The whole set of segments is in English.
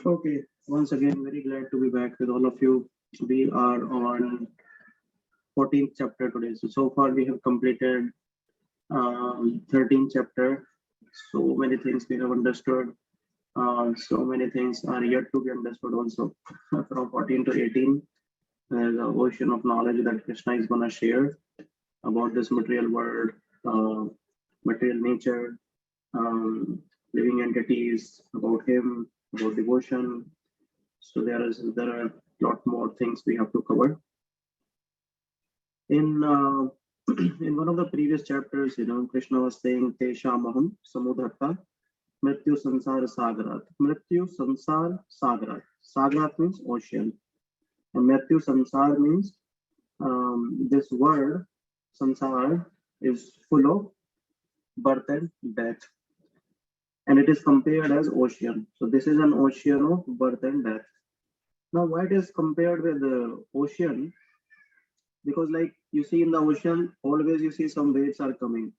Okay, once again, very glad to be back with all of you. We are on 14th chapter today. So far we have completed 13th chapter. So many things we have understood. So many things are yet to be understood also. From 14 to 18, there's an ocean of knowledge that Krishna is going to share about this material world, uh, material nature, um, living entities, about him, about devotion. So there are a lot more things we have to cover. In in one of the previous chapters, Krishna was saying Tesha Maham Samudharta Mrityu Sansar Sagarat. Mrityu Sansar Sagarat. Sagarat means ocean. And Mrityu Sansar means this word Sansar is full of birth and death. And it is compared as ocean. So this is an ocean of birth and death. Now, why it is compared with the ocean? Because like you see in the ocean, always you see some waves are coming.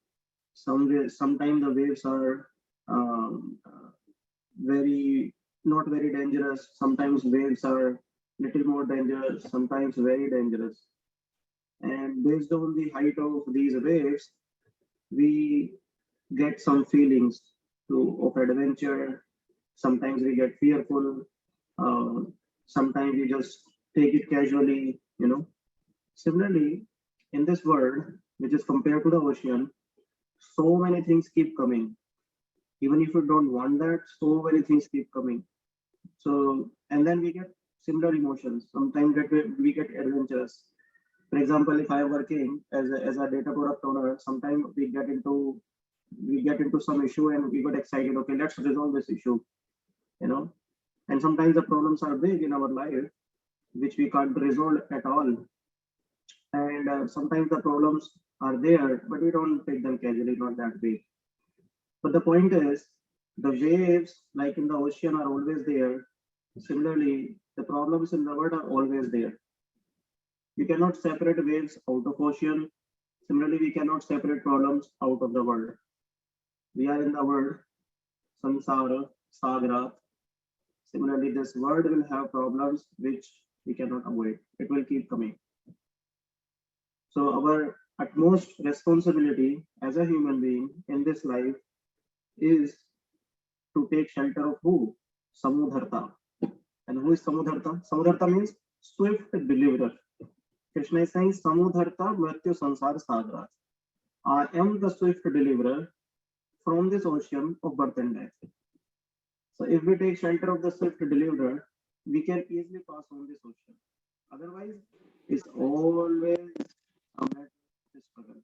Sometimes the waves are very not very dangerous. Sometimes waves are little more dangerous. Sometimes very dangerous. And based on the height of these waves, we get some feelings of adventure. Sometimes we get fearful. Uh, Sometimes we just take it casually. Similarly, in this world, which is compared to the ocean, so many things keep coming. Even if you don't want that, so many things keep coming. So, and then we get similar emotions. Sometimes we get adventurous. For example, if I am working as a data product owner, sometimes we get into some issue and we got excited. Okay, let's resolve this issue. You know, and sometimes the problems are big in our life, which we can't resolve at all. And sometimes the problems are there, but we don't take them casually, not that big. But the point is, the waves, like in the ocean, are always there. Similarly, the problems in the world are always there. You cannot separate waves out of ocean. Similarly, we cannot separate problems out of the world. We are in the world, samsara, sagara. Similarly, this world will have problems which we cannot avoid. It will keep coming. So our utmost responsibility as a human being in this life is to take shelter of who? Samudharta. And who is Samudharta? Samudharta means swift deliverer. Krishna is saying Samudharta Mrityu Sansar Sagara. I am the swift deliverer from this ocean of birth and death. So if we take shelter of the swift deliverer, we can easily pass on this ocean. Otherwise, it's always a matter of struggle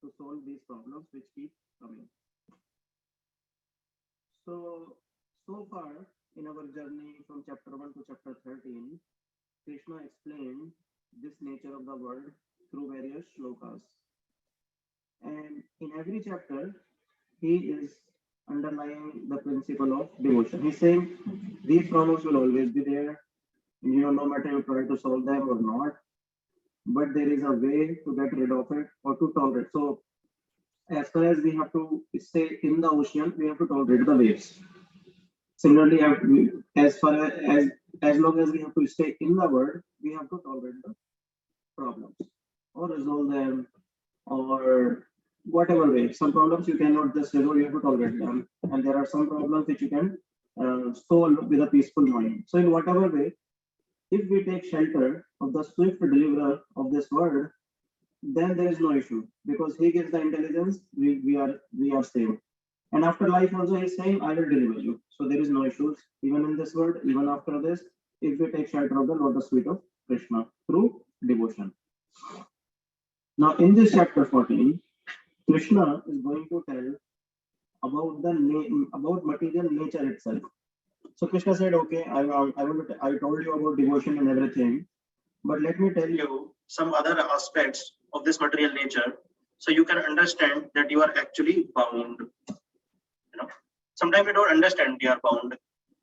to solve these problems which keep coming. So far in our journey from chapter 1 to chapter 13, Krishna explained this nature of the world through various shlokas. And in every chapter, he is underlying the principle of devotion. He's saying these problems will always be there, no matter you try to solve them or not, but there is a way to get rid of it or to tolerate. So, as far as we have to stay in the ocean, we have to tolerate the waves. Similarly, as far as long as we have to stay in the world, we have to tolerate the problems or resolve them or whatever way. Some problems you cannot just resolve, you have to tolerate them, and there are some problems which you can solve with a peaceful mind. So, in whatever way, if we take shelter of the swift deliverer of this world, then there is no issue because he gives the intelligence. We are safe. And after life also, he's saying, I will deliver you. So there is no issues, even in this world, even after this, if we take shelter of the lotus feet of Krishna through devotion. Now, in this chapter 14, Krishna is going to tell about about material nature itself. So Krishna said, okay, I told you about devotion and everything, but let me tell you some other aspects of this material nature so you can understand that you are actually bound. Sometimes we don't understand we are bound.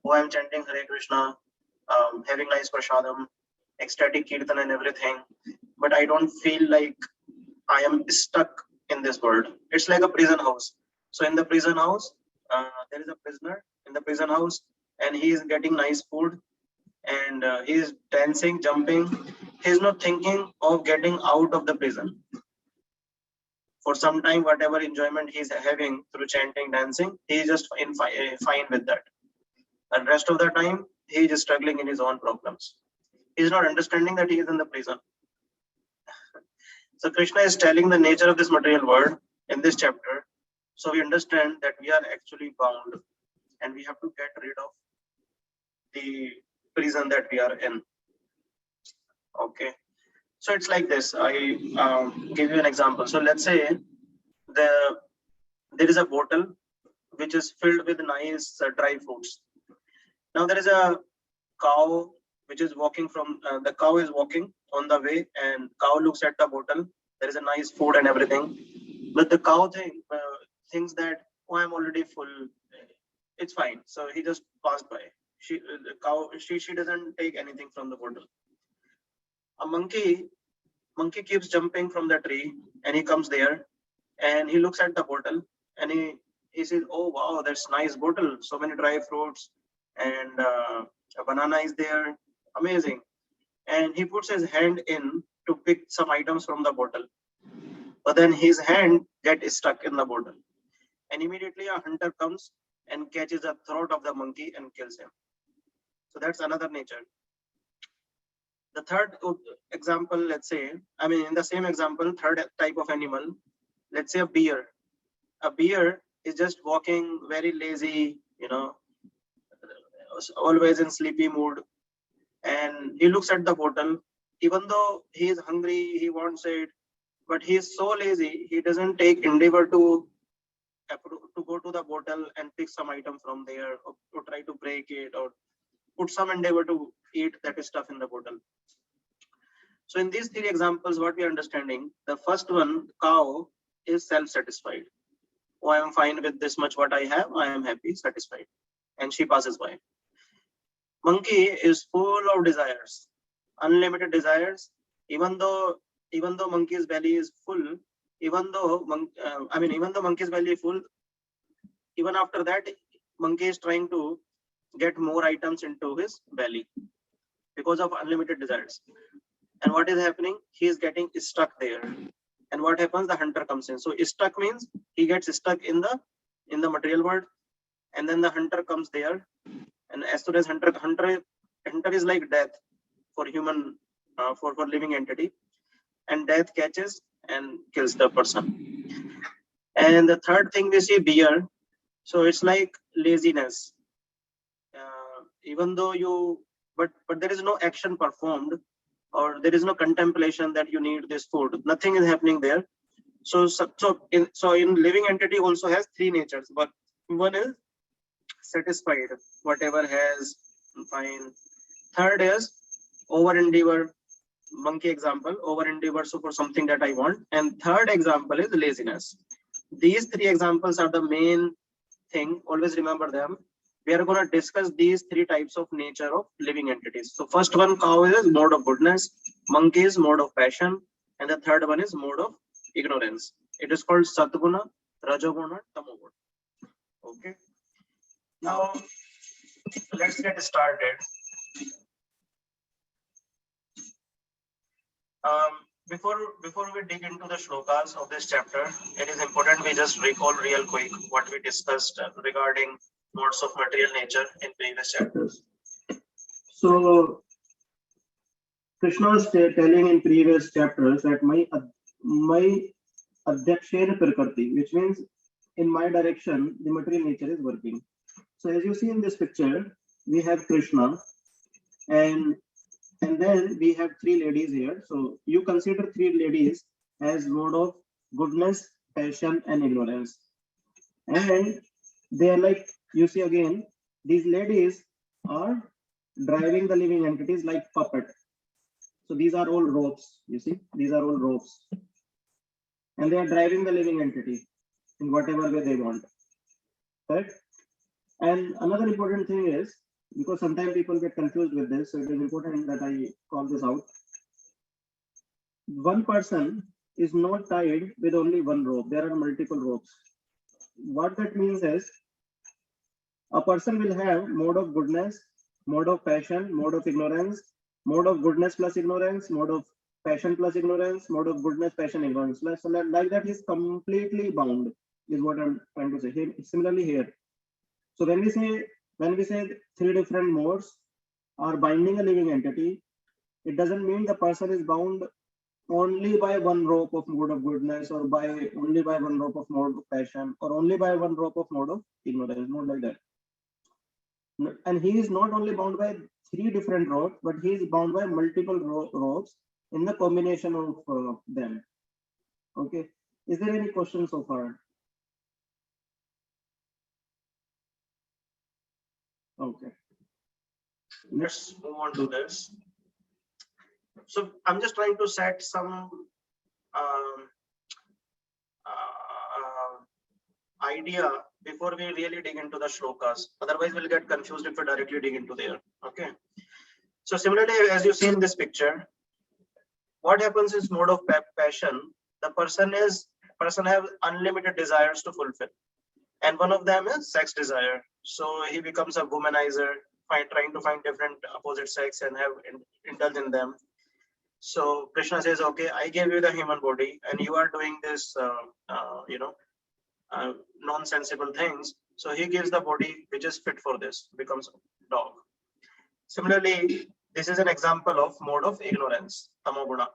Oh, I'm chanting Hare Krishna, having nice prashadam, ecstatic kirtan and everything, but I don't feel like I am stuck in this world. It's like a prison house. So in the prison house, there is a prisoner. In the prison house, and he is getting nice food, and he is dancing, jumping. He is not thinking of getting out of the prison. For some time, whatever enjoyment he is having through chanting, dancing, he is just fine with that. And rest of the time, he is struggling in his own problems. He is not understanding that he is in the prison. So Krishna is telling the nature of this material world in this chapter. So we understand that we are actually bound, and we have to get rid of the prison that we are in. Okay. So it's like this. I give you an example. So let's say there is a bottle which is filled with nice dry fruits. Now there is a cow which is walking from the cow is walking on the way, and cow looks at the bottle. There is a nice food and everything, but the cow thinks that, oh, I'm already full. It's fine. So he just passed by. The cow she doesn't take anything from the bottle. A monkey keeps jumping from the tree, and he comes there, and he looks at the bottle, and he says, oh wow, that's nice bottle, so many dry fruits, and a banana is there, amazing. And he puts his hand in to pick some items from the bottle, but then his hand gets stuck in the bottle, and immediately a hunter comes and catches the throat of the monkey and kills him. So that's another nature. The third example, let's say, in the same example, third type of animal, let's say a bear. A bear is just walking very lazy, always in sleepy mood, and he looks at the bottle. Even though he is hungry, he wants it, but he is so lazy, he doesn't take endeavor to go to the bottle and pick some item from there, or to try to break it, or put some endeavor to eat that stuff in the bottle. So in these three examples, what we are understanding, the first one, cow, is self-satisfied. Oh, I am fine with this much what I have, I am happy, satisfied. And she passes by. Monkey is full of desires, unlimited desires. Even though monkey's belly is full, even though monkey's belly is full, even after that, monkey is trying to get more items into his belly because of unlimited desires. And what is happening? He is getting stuck there. And what happens? The hunter comes in. So stuck means he gets stuck in the material world, and then the hunter comes there. And as soon as hunter is like death for human, for living entity, and death catches and kills the person. And the third thing we see, beer. So it's like laziness. Even though but there is no action performed, or there is no contemplation that you need this food. Nothing is happening there. So in living entity also has three natures, but one is satisfied, whatever has, fine. Third is over endeavor, monkey example, over endeavor, so for something that I want. And third example is laziness. These three examples are the main thing. Always remember them. We are going to discuss these three types of nature of living entities. So first one, cow, is mode of goodness, monkey is mode of passion, and the third one is mode of ignorance. It is called Satguna, Rajoguna, Tamoguna. Okay. Now let's get started. Before we dig into the shlokas of this chapter, it is important we just recall real quick what we discussed regarding modes of material nature in previous chapters. So Krishna was telling in previous chapters that my adhyakshena prakriti, which means in my direction the material nature is working. So as you see in this picture, we have Krishna, and then we have three ladies here. So you consider three ladies as mode of goodness, passion, and ignorance. And they are like, you see again, these ladies are driving the living entities like puppet. So these are all ropes, you see, these are all ropes. And they are driving the living entity in whatever way they want. Correct? And another important thing is, because sometimes people get confused with this, so it is important that I call this out. One person is not tied with only one rope. There are multiple ropes. What that means is, A person will have mode of goodness, mode of passion, mode of ignorance, mode of goodness plus ignorance, mode of passion plus ignorance, mode of goodness, passion, ignorance. So like that, he's completely bound, is what I'm trying to say. Here, similarly here. So when we say three different modes are binding a living entity, it doesn't mean the person is bound only by one rope of mode of goodness, or by only by one rope of mode of passion, or only by one rope of mode of ignorance. Not like that. And he is not only bound by three different ropes, but he is bound by multiple ropes in the combination of them. Okay. Is there any question so far? Okay. Let's move on to this. So I'm just trying to set some um, idea before we really dig into the shlokas. Otherwise, we'll get confused if we directly dig into there. Okay. So similarly, as you see in this picture, what happens is mode of passion. The person have unlimited desires to fulfill, and one of them is sex desire. So he becomes a womanizer, trying to find different opposite sex and have indulge in them. So Krishna says, okay, I gave you the human body, and you are doing this, nonsensical things. So he gives the body which is fit for this, becomes dog. Similarly, this is an example of mode of ignorance, tamoguna.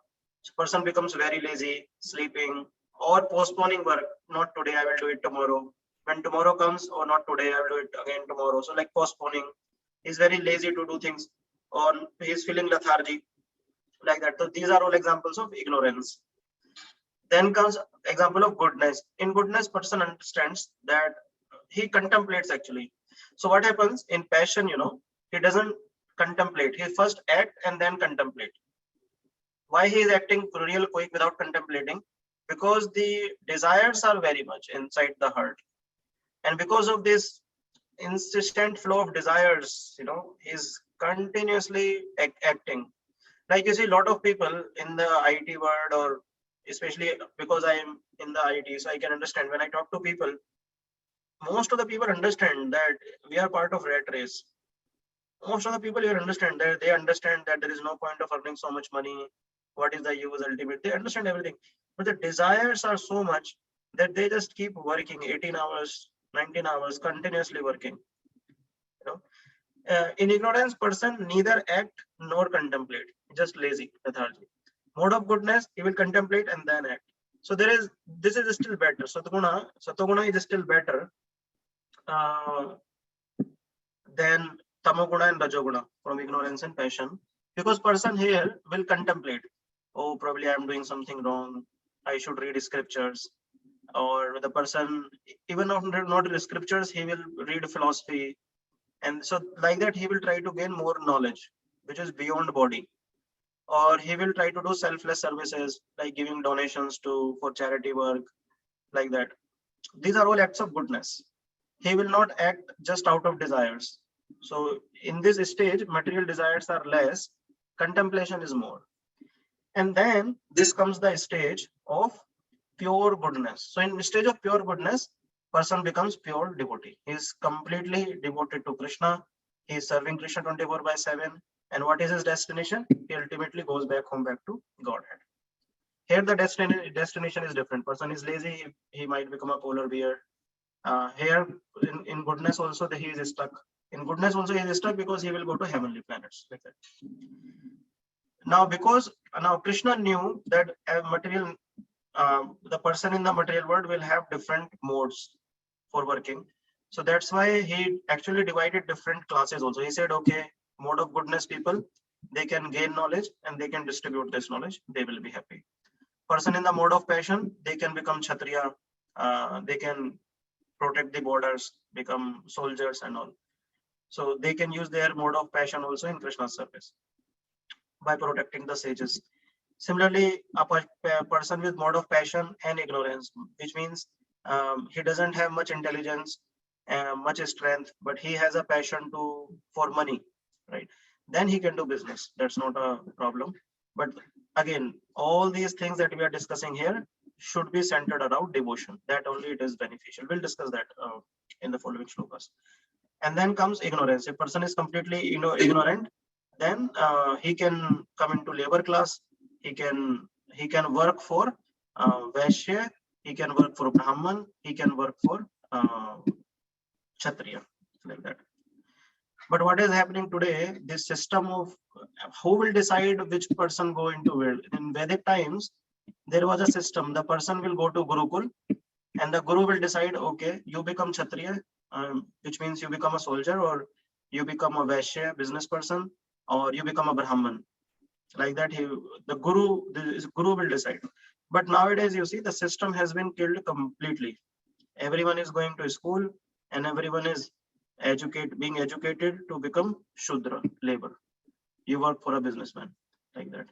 So person becomes very lazy, sleeping, or postponing work. Not today, I will do it tomorrow. When tomorrow comes, or not today, I will do it again tomorrow. So like postponing, he's very lazy to do things, or he's feeling lethargy, like that. So these are all examples of ignorance. Then comes example of goodness. In goodness, person understands that he contemplates actually. So what happens in passion, he doesn't contemplate. He first act and then contemplate. Why he is acting real quick without contemplating? Because the desires are very much inside the heart. And because of this insistent flow of desires, he's continuously acting. Like you see, a lot of people in the IT world, or especially because I am in the IT, so I can understand when I talk to people, most of the people understand that we are part of rat race. Most of the people here understand that there is no point of earning so much money. What is the use ultimate? They understand everything, but the desires are so much that they just keep working 18 hours, 19 hours, continuously working. In ignorance, person neither act nor contemplate, just lazy, lethargy. Mode of goodness, he will contemplate and then act. So this is still better. Satoguna is still better than tamoguna and rajoguna from ignorance and passion, because person here will contemplate. Oh, probably I'm doing something wrong. I should read scriptures. Or the person, even not read scriptures, he will read philosophy. And so like that, he will try to gain more knowledge, which is beyond body. Or he will try to do selfless services, like giving donations for charity work, like that. These are all acts of goodness. He will not act just out of desires. So in this stage, material desires are less, contemplation is more. And then this comes the stage of pure goodness. So in the stage of pure goodness, person becomes pure devotee. He is completely devoted to Krishna. He is serving Krishna 24/7. And what is his destination? He ultimately goes back to Godhead. Here the destination is different. Person is lazy, he might become a polar bear. Here in goodness also he is stuck. In goodness also he is stuck because he will go to heavenly planets, like that. Now Krishna knew that the person in the material world will have different modes for working. So that's why he actually divided different classes also. He said, okay, mode of goodness people, they can gain knowledge and they can distribute this knowledge. They will be happy. Person in the mode of passion, they can become Kshatriya. They can protect the borders, become soldiers and all. So they can use their mode of passion also in Krishna's service by protecting the sages. Similarly, a person with mode of passion and ignorance, which means he doesn't have much intelligence, much strength, but he has a passion for money, right? Then he can do business. That's not a problem. But again, all these things that we are discussing here should be centered around devotion. That only it is beneficial. We'll discuss that in the following shlokas. And then comes ignorance. A person is completely ignorant, then he can come into labor class. He can work for Vaishya, he can work for Brahman, he can work for Kshatriya, like that. But what is happening today, this system of who will decide which person go into world? In Vedic times, there was a system. The person will go to Gurukul, and the Guru will decide, okay, you become Kshatriya, which means you become a soldier, or you become a Vaishya, business person, or you become a Brahman. Like that, the Guru will decide. But nowadays, you see, the system has been killed completely. Everyone is going to school, and everyone is being educated to become Shudra, labor. You work for a businessman, like that.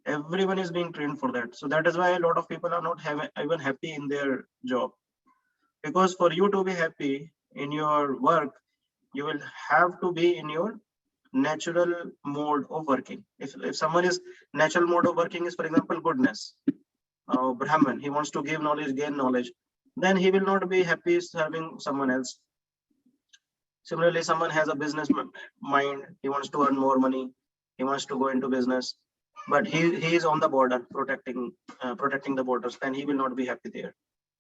Everyone is being trained for that. So that is why a lot of people are not even happy in their job. Because for you to be happy in your work, you will have to be in your natural mode of working. If someone is natural mode of working is, for example, goodness, Brahman, he wants to give knowledge, gain knowledge, then he will not be happy serving someone else. Similarly, someone has a business mind, he wants to earn more money, he wants to go into business, but he is on the border protecting the borders, then he will not be happy there.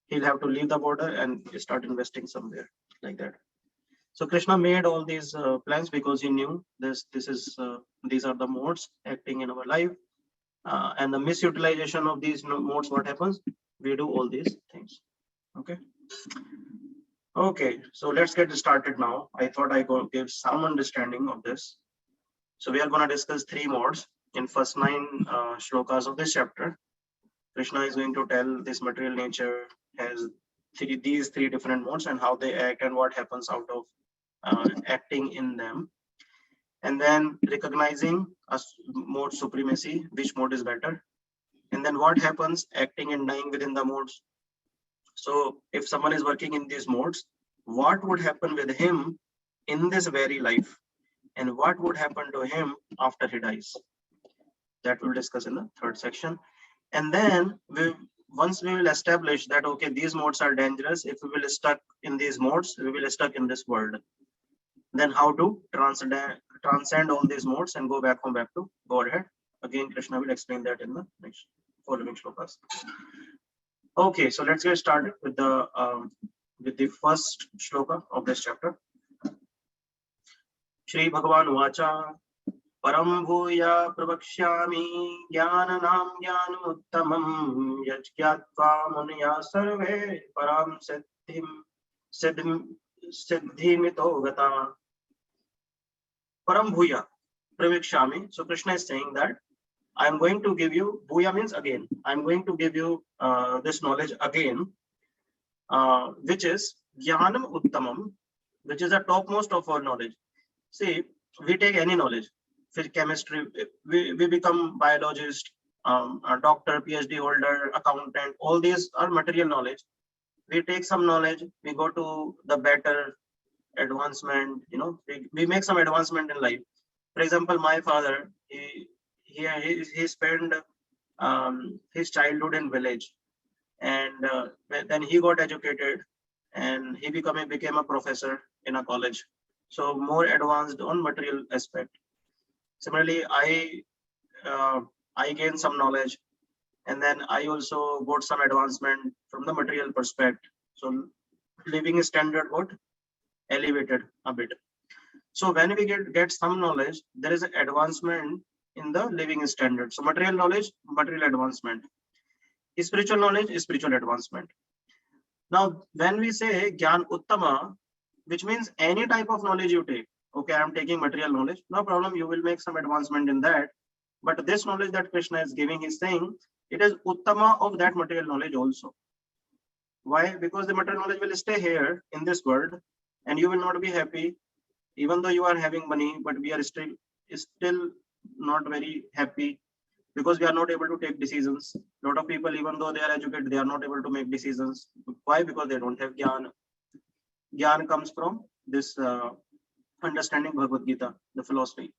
He'll have to leave the border and start investing somewhere, like that. So Krishna made all these plans because he knew these are the modes acting in our life, and the misutilization of these modes. What happens? We do all these things. Okay. Okay. So let's get started now. I thought I could give some understanding of this. So we are going to discuss three modes in first 9 shlokas of this chapter. Krishna is going to tell this material nature has these three different modes and how they act and what happens out of acting in them, and then recognizing a mode supremacy, which mode is better, and then what happens acting and dying within the modes. So if someone is working in these modes, what would happen with him in this very life, and what would happen to him after he dies? That we'll discuss in the third section. And then once we will establish that, okay, these modes are dangerous, if we will stuck in these modes, we will stuck in this world, then how to transcend all these modes and go back to Godhead. Again, Krishna will explain that in the next following shlokas. Okay, so let's get started with the first shloka of this chapter. Shri Bhagavan Vacha Param Bhuya Pravakshyami Jnananam Jnanamuttamam Yajgyatva Munaya Sarve Param Siddhimito Gata Param Bhuya Pravikshami. So Krishna is saying that I am going to give you, Bhuya means again, I am going to give you this knowledge again, which is Jnanam Uttamam, which is the topmost of all knowledge. See, we take any knowledge, chemistry, we become biologist, a doctor, PhD holder, accountant, all these are material knowledge. We take some knowledge, we go to the better advancement, we make some advancement in life. For example, my father, he spent his childhood in village, and then he got educated and he became a professor in a college, so more advanced on material aspect. Similarly, I gained some knowledge, and then I also got some advancement from the material perspective, so living standard got elevated a bit. So when we get some knowledge, there is an advancement in the living standard. So material knowledge, material advancement. Spiritual knowledge is spiritual advancement. Now, when we say Gyan Uttama, which means any type of knowledge you take, okay, I'm taking material knowledge, no problem, you will make some advancement in that. But this knowledge that Krishna is giving, he's saying it is Uttama of that material knowledge also. Why? Because the material knowledge will stay here in this world, and you will not be happy, even though you are having money, but we are still not very happy because we are not able to take decisions. A lot of people, even though they are educated, they are not able to make decisions. Why? Because they don't have Gyan. Gyan comes from this understanding Bhagavad Gita, the philosophy.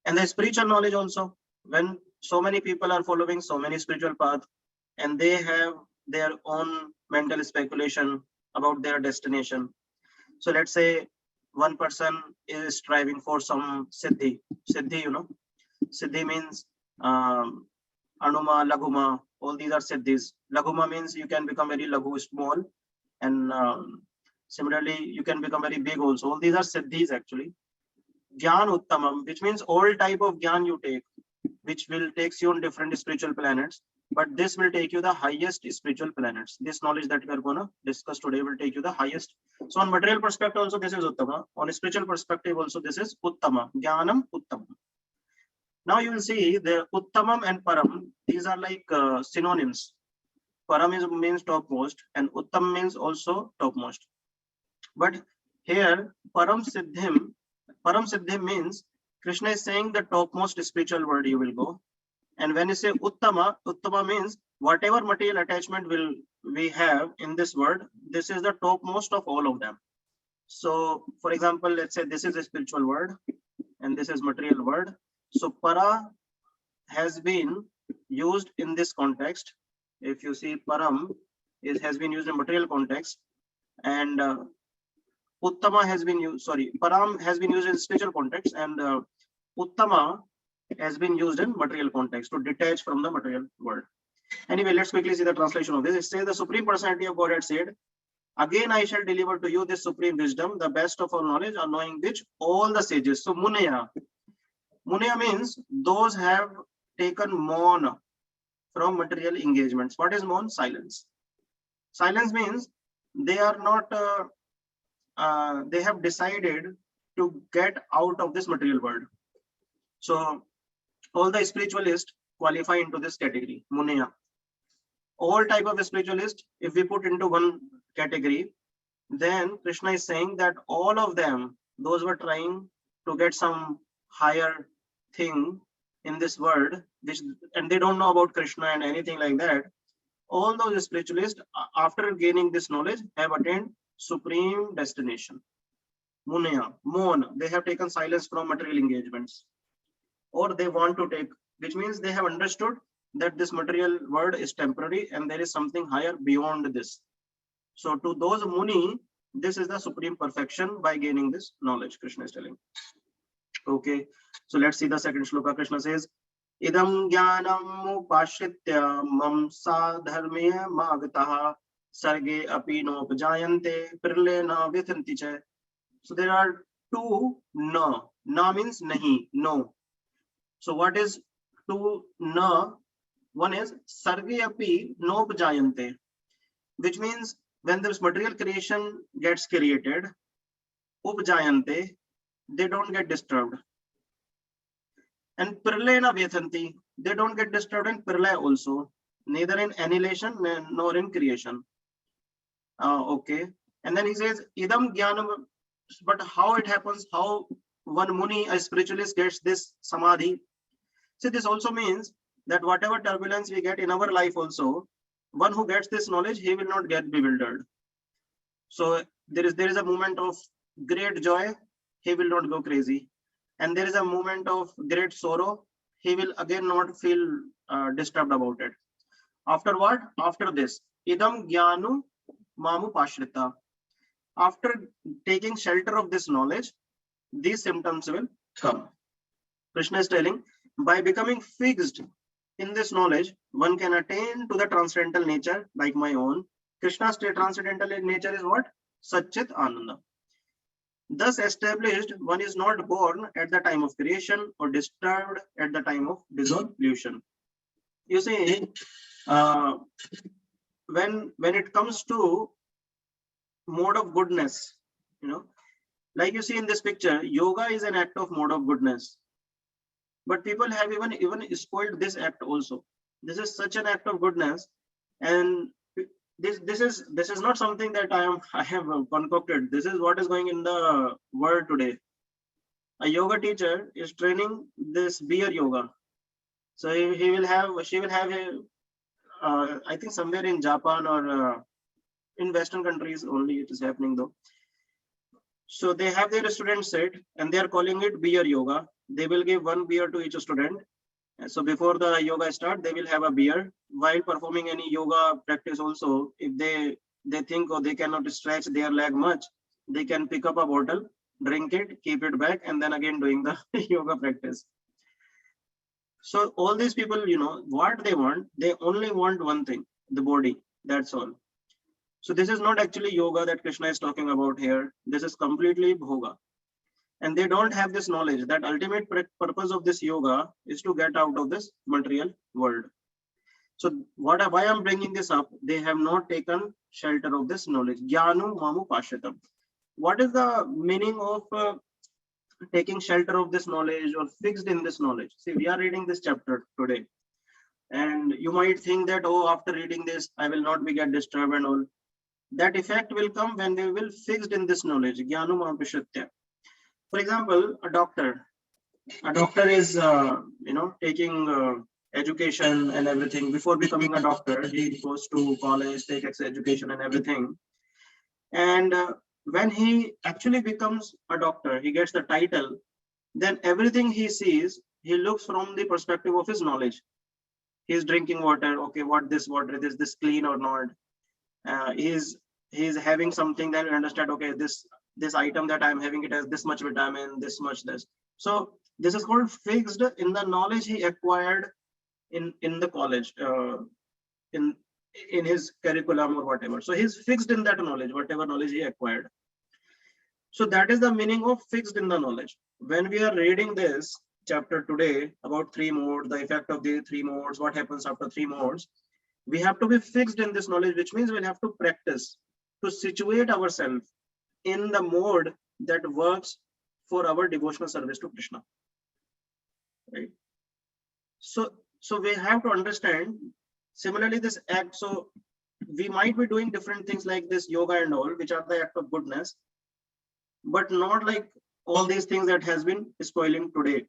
And the spiritual knowledge also, when so many people are following so many spiritual paths, and they have their own mental speculation about their destination. So let's say one person is striving for some siddhi. Siddhi, you know, siddhi means anuma, laguma. All these are siddhis. Laguma means you can become very lagu, small, and similarly you can become very big also. All these are siddhis actually. Gyan uttamam, which means all type of gyan you take, which will takes you on different spiritual planets, but this will take you the highest spiritual planets. This knowledge that we are going to discuss today will take you the highest. So on material perspective also this is uttama, on spiritual perspective also this is uttama, jnanam uttamam. Now you will see the uttamam and param, these are like synonyms. Param is means topmost and uttam means also topmost, but here param siddhim means Krishna is saying the topmost spiritual world you will go. And when you say uttama, uttama means whatever material attachment will we have in this world, this is the topmost of all of them. So for example, let's say this is a spiritual word and this is material word. So para has been used in this context. If you see param has been used in material context, and uttama has been used, sorry, param has been used in spiritual context, and uttama has been used in material context to detach from the material world. Anyway, let's quickly see the translation of this. It says the Supreme Personality of Godhead said, again I shall deliver to you this supreme wisdom, the best of all knowledge, or knowing which all the sages. So Munaya. Munaya means those have taken mourn from material engagements. What is mourn? Silence. Silence means they are not, they have decided to get out of this material world. So all the spiritualists qualify into this category, Munaya. All type of spiritualists, if we put into one category, then Krishna is saying that all of them, those who are trying to get some higher thing in this world, which, and they don't know about Krishna and anything like that, all those spiritualists, after gaining this knowledge, have attained supreme destination. Munaya, Mon, they have taken silence from material engagements, or they want to take, which means they have understood that this material world is temporary and there is something higher beyond this. So to those Muni, this is the supreme perfection by gaining this knowledge, Krishna is telling. Okay, so let's see the second shloka. Krishna says, idam jnanam upashritya mam sadharme magataha sarge api nopajayante prirlena vithanti cha. So there are two na. Na means nahi, no. So what is two na? One is sarge api nopajayante, which means when this material creation gets created, upjayante, they don't get disturbed. And prirlena vethanti, they don't get disturbed in prirlaya also, neither in annihilation nor in creation. Okay. And then he says, idam jnanam, but how it happens, how one Muni, a spiritualist, gets this samadhi. See, this also means that whatever turbulence we get in our life also, one who gets this knowledge, he will not get bewildered. So there is a moment of great joy, he will not go crazy. And there is a moment of great sorrow, he will again not feel disturbed about it. After what? After this, idam jnanu mamu pashrita. After taking shelter of this knowledge, these symptoms will come. Krishna is telling, by becoming fixed in this knowledge, one can attain to the transcendental nature like my own. Krishna's transcendental nature is what? Satchit Ananda. Thus established, one is not born at the time of creation or disturbed at the time of dissolution. You see, when it comes to mode of goodness, you know, like you see in this picture, yoga is an act of mode of goodness. But people have even spoiled this act also. This is such an act of goodness, and this is not something that I have concocted. This is what is going in the world today. A yoga teacher is training this beer yoga. So she will have a, I think somewhere in Japan or in Western countries only it is happening though. So they have their students sit and they are calling it beer yoga. They will give one beer to each student. And so before the yoga start, they will have a beer. While performing any yoga practice also, if they think or they cannot stretch their leg much, they can pick up a bottle drink it, keep it back, and then again doing the yoga practice. So all these people, what they want, they only want one thing, the body. That's all. So this is not actually yoga that Krishna is talking about here. This is completely bhoga. And they don't have this knowledge that ultimate purpose of this yoga is to get out of this material world. So why I'm bringing this up, they have not taken shelter of this knowledge. Jnanu mamu pashitam. What is the meaning of taking shelter of this knowledge or fixed in this knowledge? See, we are reading this chapter today, and you might think that, oh, after reading this, I will not be get disturbed and all. That effect will come when we will fixed in this knowledge. Jnanu mamu pashatya. For example, a doctor is taking education and everything. Before becoming a doctor, he goes to college, takes education and everything. And when he actually becomes a doctor, he gets the title, then everything he sees, he looks from the perspective of his knowledge. He's drinking water. Okay, what this water is this clean or not? He's having something that we understand. Okay, this item that I'm having, it has this much vitamin, this much this. So this is called fixed in the knowledge he acquired in the college, in his curriculum or whatever. So he's fixed in that knowledge, whatever knowledge he acquired. So that is the meaning of fixed in the knowledge. When we are reading this chapter today about 3 modes, the effect of the 3 modes, what happens after 3 modes, we have to be fixed in this knowledge, which means we'll have to practice to situate ourselves in the mode that works for our devotional service to Krishna. Right? So we have to understand similarly this act. So we might be doing different things like this yoga and all, which are the act of goodness, but not like all these things that has been spoiling today.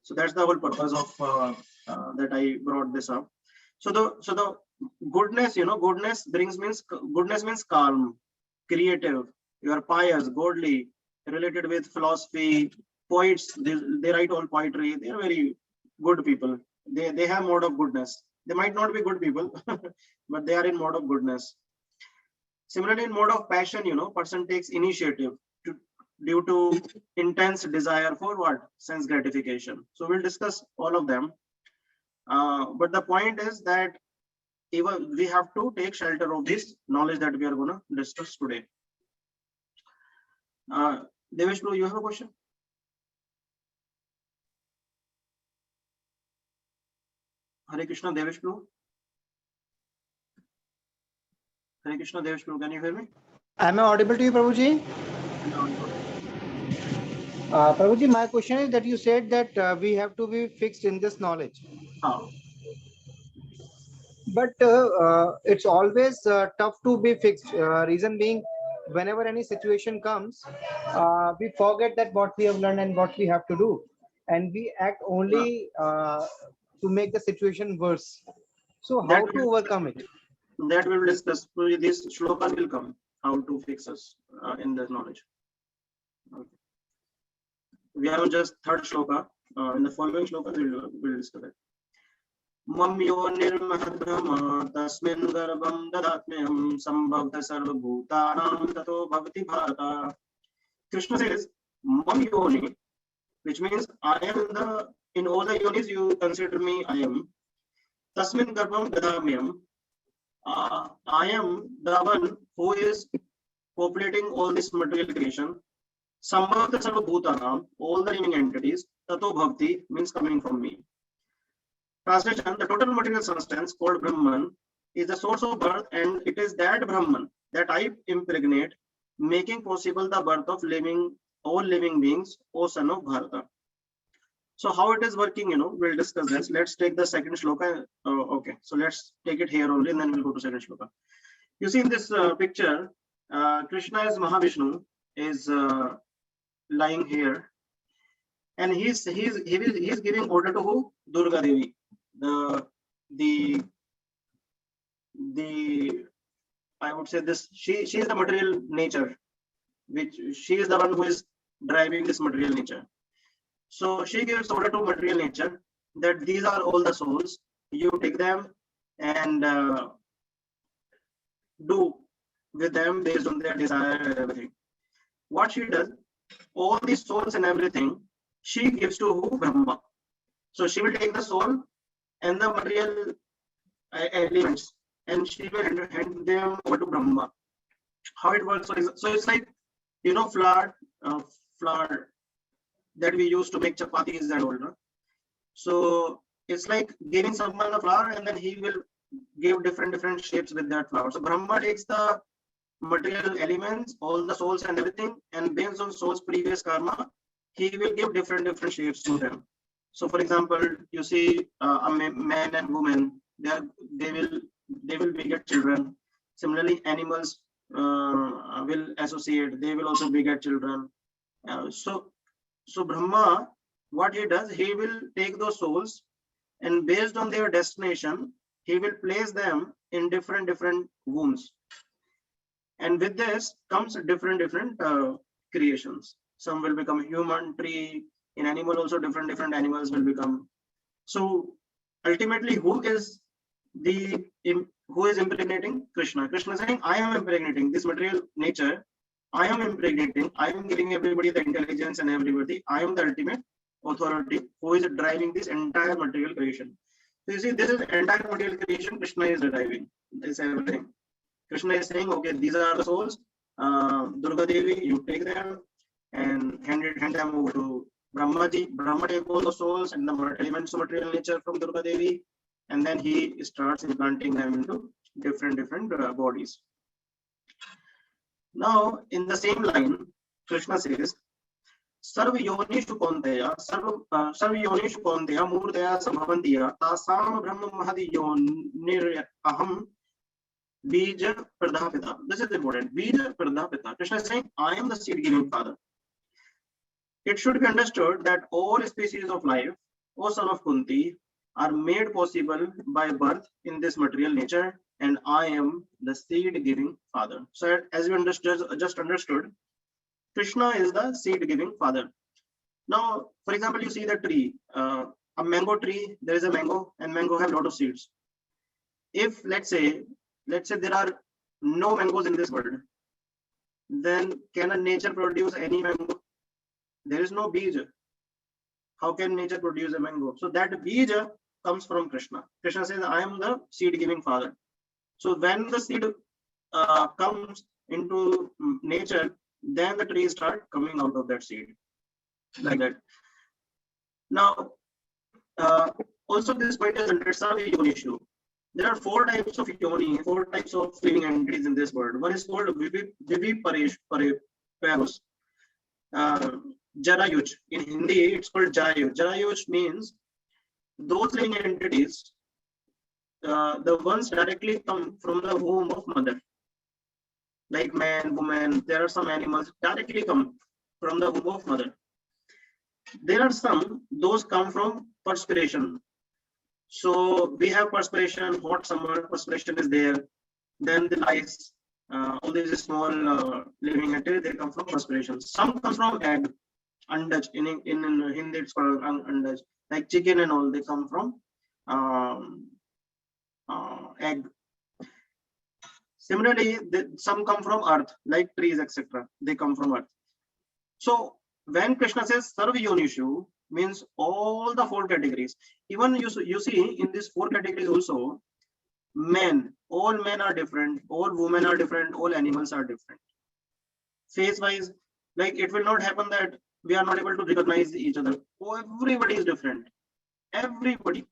So that's the whole purpose of that I brought this up. So the goodness, goodness means calm, creative. You are pious, godly, related with philosophy. Poets, they write all poetry. They are very good people. They have mode of goodness. They might not be good people, but they are in mode of goodness. Similarly, in mode of passion, person takes initiative due to intense desire for what? Sense gratification. So we'll discuss all of them. But the point is that even we have to take shelter of this knowledge that we are going to discuss today. Devesh, you have a question? Hare Krishna, Devesh. Hare Krishna, Devesh, can you hear me? Am I audible to you, Prabhuji? Prabhuji, my question is that you said that we have to be fixed in this knowledge. But it's always tough to be fixed. Reason being, whenever any situation comes, we forget that what we have learned and what we have to do. And we act only to make the situation worse. So how to overcome it? That we will discuss. These shlokas will come. How to fix us in this knowledge. Okay. We are on just third shloka. In the following shlokas, we'll discuss it. Mamyo nirmahadbrahma tasmin garbham dadatmyam sambhavta sarvabhutanam tato bhavati bharata. Krishna says, Mam yoni, which means I am in all the yonis you consider me, I am. Tasmin garbham dadamyam. I am the one who is populating all this material creation. Sambhavta sarvabhutanam, all the living entities. Tato bhavati means coming from me. Translation: the total material substance called Brahman is the source of birth, and it is that Brahman that I impregnate, making possible the birth of all living beings, O son of Bharata. So how it is working, we'll discuss this. Let's take the second shloka. Okay, so let's take it here only, and then we'll go to second shloka. You see in this picture, Krishna as Mahavishnu is lying here, and he's giving order to who? Durga Devi. The I would say this, she is the material nature, which she is the one who is driving this material nature. So she gives order to material nature that these are all the souls, you take them and do with them based on their desire and everything. What she does, all the souls and everything, she gives to who? Brahma. So she will take the soul and the material elements, and she will hand them over to Brahma. How it works? So it's like, flour, flour that we use to make chapatis and all. No? So it's like giving someone a flour, and then he will give different shapes with that flour. So Brahma takes the material elements, all the souls and everything, and based on souls' previous karma, he will give different shapes to them. So, for example, you see a man and woman, they will beget children. Similarly, animals will associate; they will also beget children. So Brahma, what he does, he will take those souls, and based on their destination, he will place them in different wombs. And with this comes different creations. Some will become human, tree, in animal also different animals will become. So ultimately, who is impregnating? Krishna. Krishna is saying, I am impregnating this material nature. I am impregnating. I am giving everybody the intelligence and everybody. I am the ultimate authority who is driving this entire material creation. So you see, this is entire material creation. Krishna is driving this everything. Krishna is saying, okay, these are the souls. Durga Devi, you take them and hand them over to Brahmaji. Brahma take all the souls and the elements of material nature from Durga Devi, and then he starts implanting them into different bodies. Now, in the same line, Krishna says, Sarva yonishu konteya, sarva yonishu konteya, murtaya sabhavantiya, tasam brahma mahadi yonir aham bija pradapita. This is important. Bija pradapita. Krishna is saying, I am the seed giving father. It should be understood that all species of life, O son of Kunti, are made possible by birth in this material nature, and I am the seed giving father. So as you just understood, Krishna is the seed giving father. Now, for example, you see the tree, a mango tree, there is a mango, and mango have a lot of seeds. If let's say there are no mangoes in this world, then can a nature produce any mango? There is no bija. How can nature produce a mango? So that bija comes from Krishna. Krishna says, I am the seed giving father. So when the seed comes into nature, then the trees start coming out of that seed, like that. Now, also this point is under issue. There are 4 types of yoni, 4 types of living entities in this world. One is called Viviparos. Jarayuj. In Hindi, it's called Jarayuj. Jarayuj means those living entities, the ones directly come from the womb of mother. Like man, woman, there are some animals directly come from the womb of mother. There are some, those come from perspiration. So we have perspiration, hot summer, perspiration is there. Then the lice, all these small living entities, they come from perspiration. Some come from egg, andaj. In Hindi, it's called andaj. Like chicken and all, they come from egg. Similarly, some come from earth, like trees, etc. They come from earth. So when Krishna says Sarva Yonishu, means all the 4 categories. Even you see in these 4 categories also, men, all men are different, all women are different, all animals are different. Face wise, like it will not happen that we are not able to recognize each other. Oh, everybody is different. Everybody.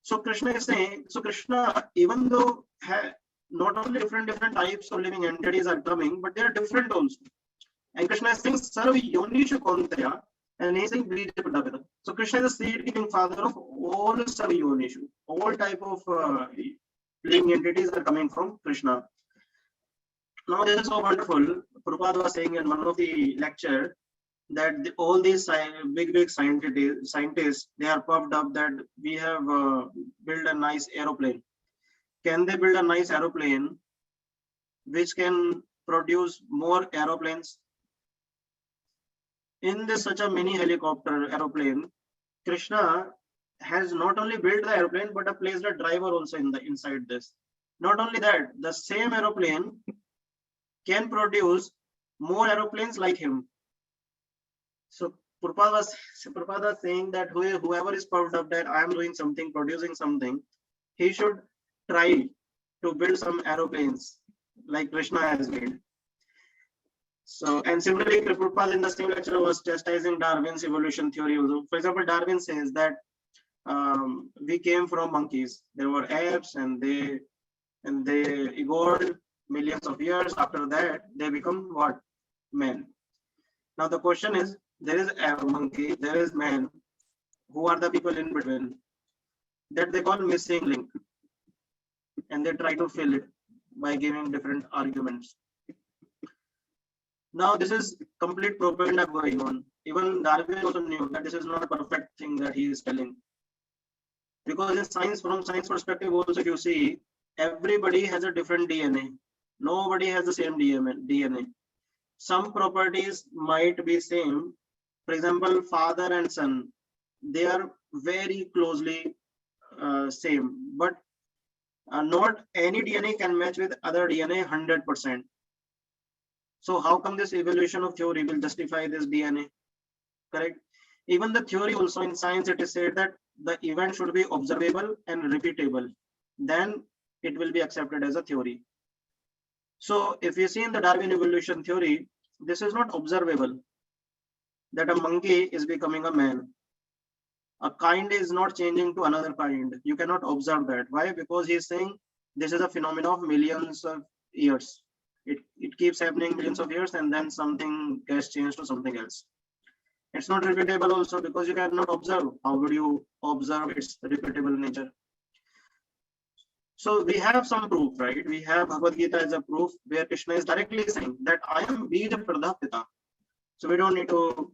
So Krishna is saying, so Krishna, even though not only different types of living entities are coming, but they are different also. And Krishna is saying, Sarva Yonishu Konteya, and he's saying, so Krishna is the seed giving father of all Sarva Yonishu. All type of living entities are coming from Krishna. Now this is so wonderful. Prabhupada was saying in one of the lecture that all these big scientists, they are puffed up that we have built a nice aeroplane. Can they build a nice aeroplane which can produce more aeroplanes? In this such a mini helicopter aeroplane, Krishna has not only built the aeroplane but placed a driver also inside this. Not only that, the same aeroplane can produce more aeroplanes like him. So Prabhupada was saying that whoever is puffed up that I am doing something, producing something, he should try to build some aeroplanes like Krishna has made. So, and similarly, Prabhupada in the same lecture was chastising Darwin's evolution theory also. For example, Darwin says that we came from monkeys. There were apes, and they evolved millions of years. After that, they become what? Men. Now the question is, there is a monkey, there is man. Who are the people in between? That they call missing link, and they try to fill it by giving different arguments. Now this is complete propaganda going on. Even Darwin also knew that this is not a perfect thing that he is telling. Because in science, from science perspective also, if you see, everybody has a different DNA. Nobody has the same DNA. Some properties might be same. For example, father and son, they are very closely same, but not any DNA can match with other DNA 100%. So how come this evolution of theory will justify this DNA? Correct. Even the theory also in science, it is said that the event should be observable and repeatable. Then it will be accepted as a theory. So if you see in the Darwin evolution theory, this is not observable, that a monkey is becoming a man. A kind is not changing to another kind. You cannot observe that. Why? Because he is saying this is a phenomenon of millions of years. It keeps happening millions of years, and then something gets changed to something else. It's not repeatable also because you cannot observe. How would you observe its repeatable nature? So we have some proof, right? We have Bhagavad Gita as a proof where Krishna is directly saying that I am Bija Pradapita. So we don't need to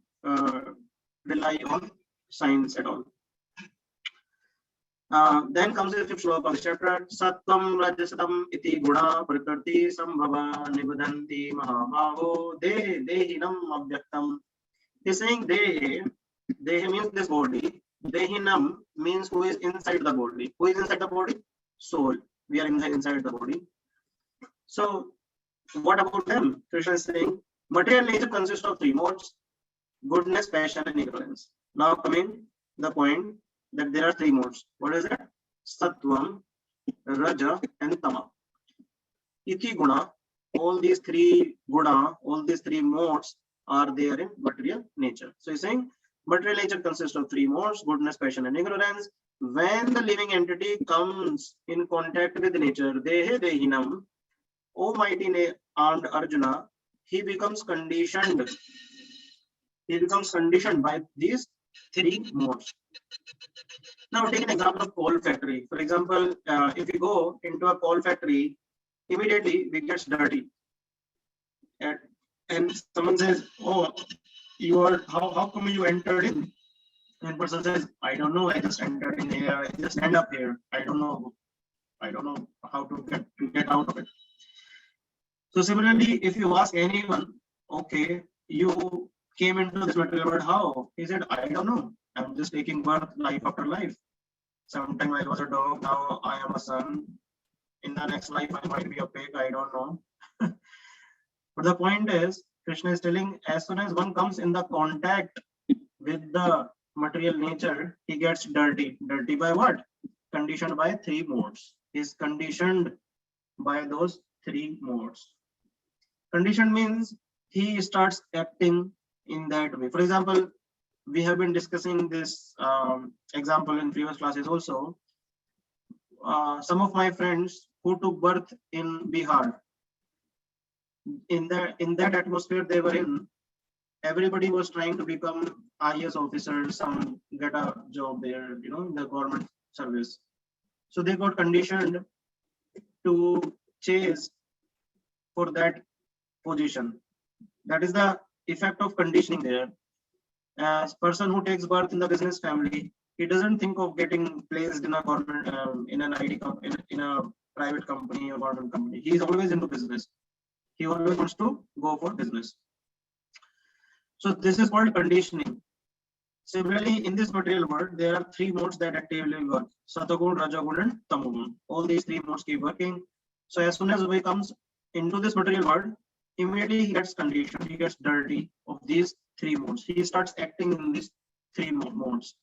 rely on science at all. Then comes the fifth shloka of the chapter. Sattvam rajasatam iti guna prakriti sambhava nibadanti mahabhavo dehe dehinam abhyaktam. He's saying dehe means this body. Dehinam means who is inside the body. Who is inside the body? Soul. We are inside the body. So what about them? Krishna is saying material nature consists of three modes: goodness, passion, and ignorance. Now coming the point that there are three modes. What is that? Sattvam, Raja, and Tama. Iti guna, all these three guna, all these three modes are there in material nature. So he's saying material nature consists of three modes: goodness, passion, and ignorance. When the living entity comes in contact with nature, dehe dehinam, O mighty armed Arjuna, he becomes conditioned. He becomes conditioned by these three modes. Now take an example of coal factory. For example, if you go into a coal factory, immediately it gets dirty. And someone says, oh, you are, how come you entered in? And person says, I don't know, I just entered in here, I just end up here. I don't know how to get out of it. So similarly, if you ask anyone, okay, you came into this material world, how? He said, I don't know. I'm just taking birth life after life. Sometime I was a dog, now I am a son. In the next life, I might be a pig, I don't know. But the point is, Krishna is telling, as soon as one comes in the contact with the material nature, he gets dirty. Dirty by what? Conditioned by three modes. He's conditioned by those three modes. Conditioned means he starts acting in that way. For example, we have been discussing this example in previous classes also. Some of my friends who took birth in Bihar, in that atmosphere they were in, everybody was trying to become IAS officers, some get a job there, in the government service. So they got conditioned to chase for that position. That is the effect of conditioning there. As person who takes birth in the business family, he doesn't think of getting placed in a government, in an IT company, in a private company or government company. He is always into business. He always wants to go for business. So this is called conditioning. Similarly, in this material world, there are three modes that actively work: Satagun, Rajagun, and Tamagun. All these three modes keep working. So as soon as we comes into this material world, immediately he gets conditioned, he gets dirty of these three modes. He starts acting in these three modes.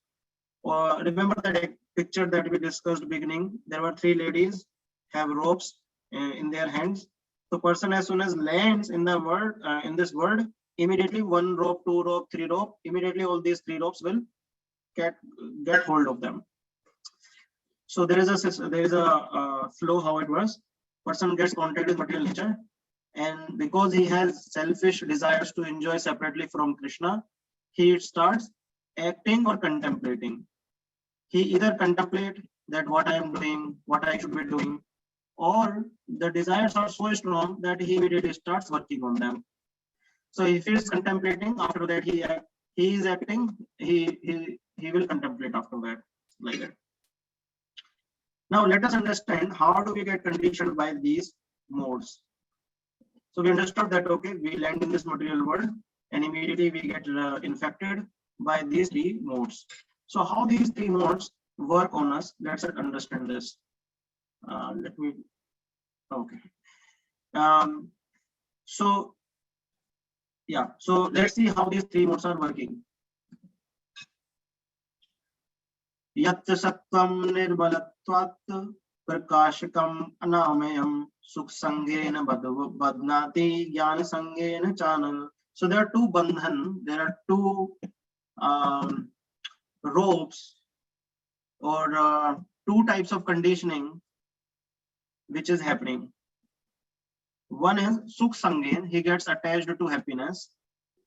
Remember that picture that we discussed beginning? There were three ladies have ropes in their hands. The person, as soon as lands in the world, in this world, immediately one rope, two rope, three rope, immediately all these three ropes will get hold of them. So there is a flow how it works. Person gets contact with material nature, and because he has selfish desires to enjoy separately from Krishna, he starts acting or contemplating. He either contemplate that what I am doing, what I should be doing, or the desires are so strong that he immediately starts working on them. So if he is contemplating, after that he is acting, he will contemplate after that, like that. Now let us understand how do we get conditioned by these modes. So we understood that, okay, we land in this material world and immediately we get infected by these three modes. So how these three modes work on us, let's understand this. Okay. So let's see how these three modes are working. Yat sattvam nirbalatvat prakashakam anamayam sukh sangena badnati jnana sangena chana. So there are two bandhan, there are two ropes or two types of conditioning which is happening. One is sukh sangen, he gets attached to happiness,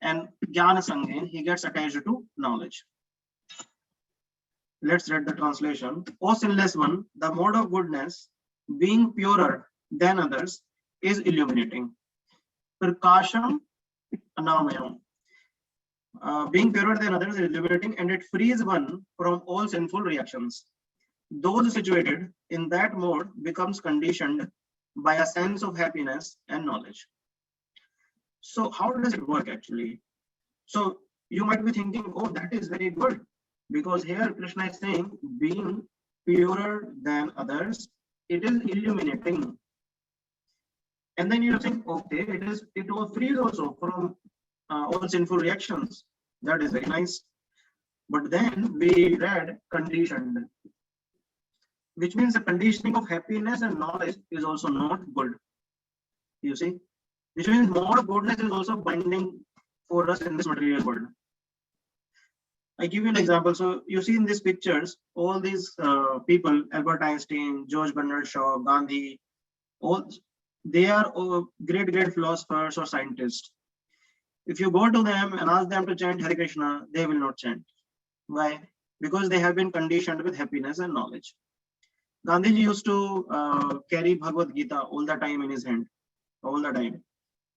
and jnana sangen, he gets attached to knowledge. Let's read the translation. O sinless one, the mode of goodness, being purer than others, is illuminating. Prakasham anamayam. Being purer than others is illuminating, and it frees one from all sinful reactions. Those situated in that mode becomes conditioned by a sense of happiness and knowledge. So how does it work actually? So you might be thinking, oh, that is very good, because here Krishna is saying being purer than others, it is illuminating. And then you think, okay, it was freed also from all sinful reactions. That is very nice. But then we read conditioned, which means the conditioning of happiness and knowledge is also not good. You see, which means more goodness is also binding for us in this material world. I give you an example. So you see in these pictures, all these people, Albert Einstein, George Bernard Shaw, Gandhi, all they are great philosophers or scientists. If you go to them and ask them to chant Hare Krishna, they will not chant. Why? Because they have been conditioned with happiness and knowledge. Gandhiji used to carry Bhagavad Gita all the time in his hand, all the time.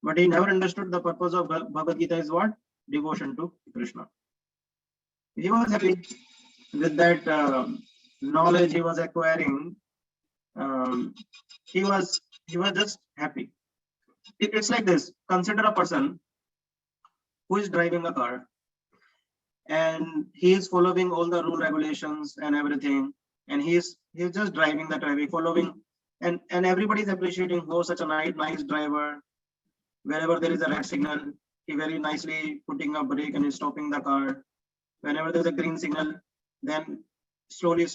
But he never understood the purpose of Bhagavad Gita is what? Devotion to Krishna. He was happy with that knowledge he was acquiring. He was just happy. It's like this. Consider a person who is driving a car and he is following all the rule regulations and everything, and he's just driving the traffic, following, and everybody is appreciating, oh, such a nice driver. Wherever there is a red signal, he very nicely putting a brake and is stopping the car. Whenever there's a green signal, then slowly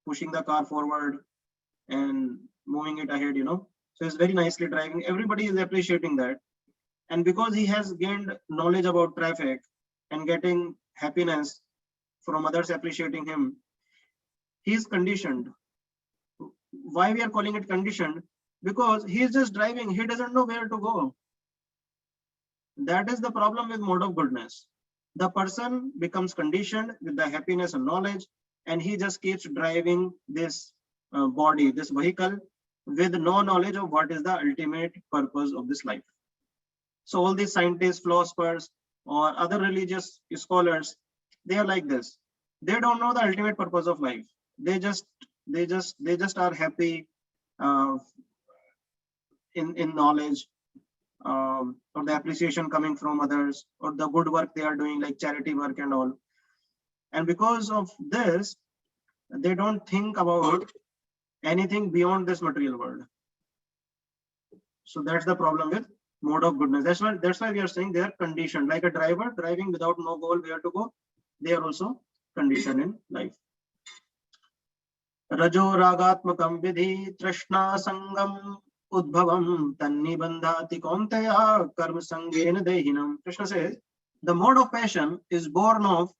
pushing the car forward and moving it ahead, So he's very nicely driving. Everybody is appreciating that. And because he has gained knowledge about traffic and getting happiness from others appreciating him, he is conditioned. Why we are calling it conditioned? Because he is just driving. He doesn't know where to go. That is the problem with mode of goodness. The person becomes conditioned with the happiness and knowledge, and he just keeps driving this body, this vehicle, with no knowledge of what is the ultimate purpose of this life. So all these scientists, philosophers, or other religious scholars, they are like this. They don't know the ultimate purpose of life. They just are happy in knowledge, or the appreciation coming from others, or the good work they are doing, like charity work and all. And because of this, they don't think about anything beyond this material world. So that's the problem with mode of goodness. That's why we are saying they are conditioned. Like a driver driving without no goal where to go, they are also conditioned in life. Rajo ragatmakam vidhi trishna sangam udbhavam tannibandhati kauntaya karma sangena dehinam. Krishna says the mode of passion is born of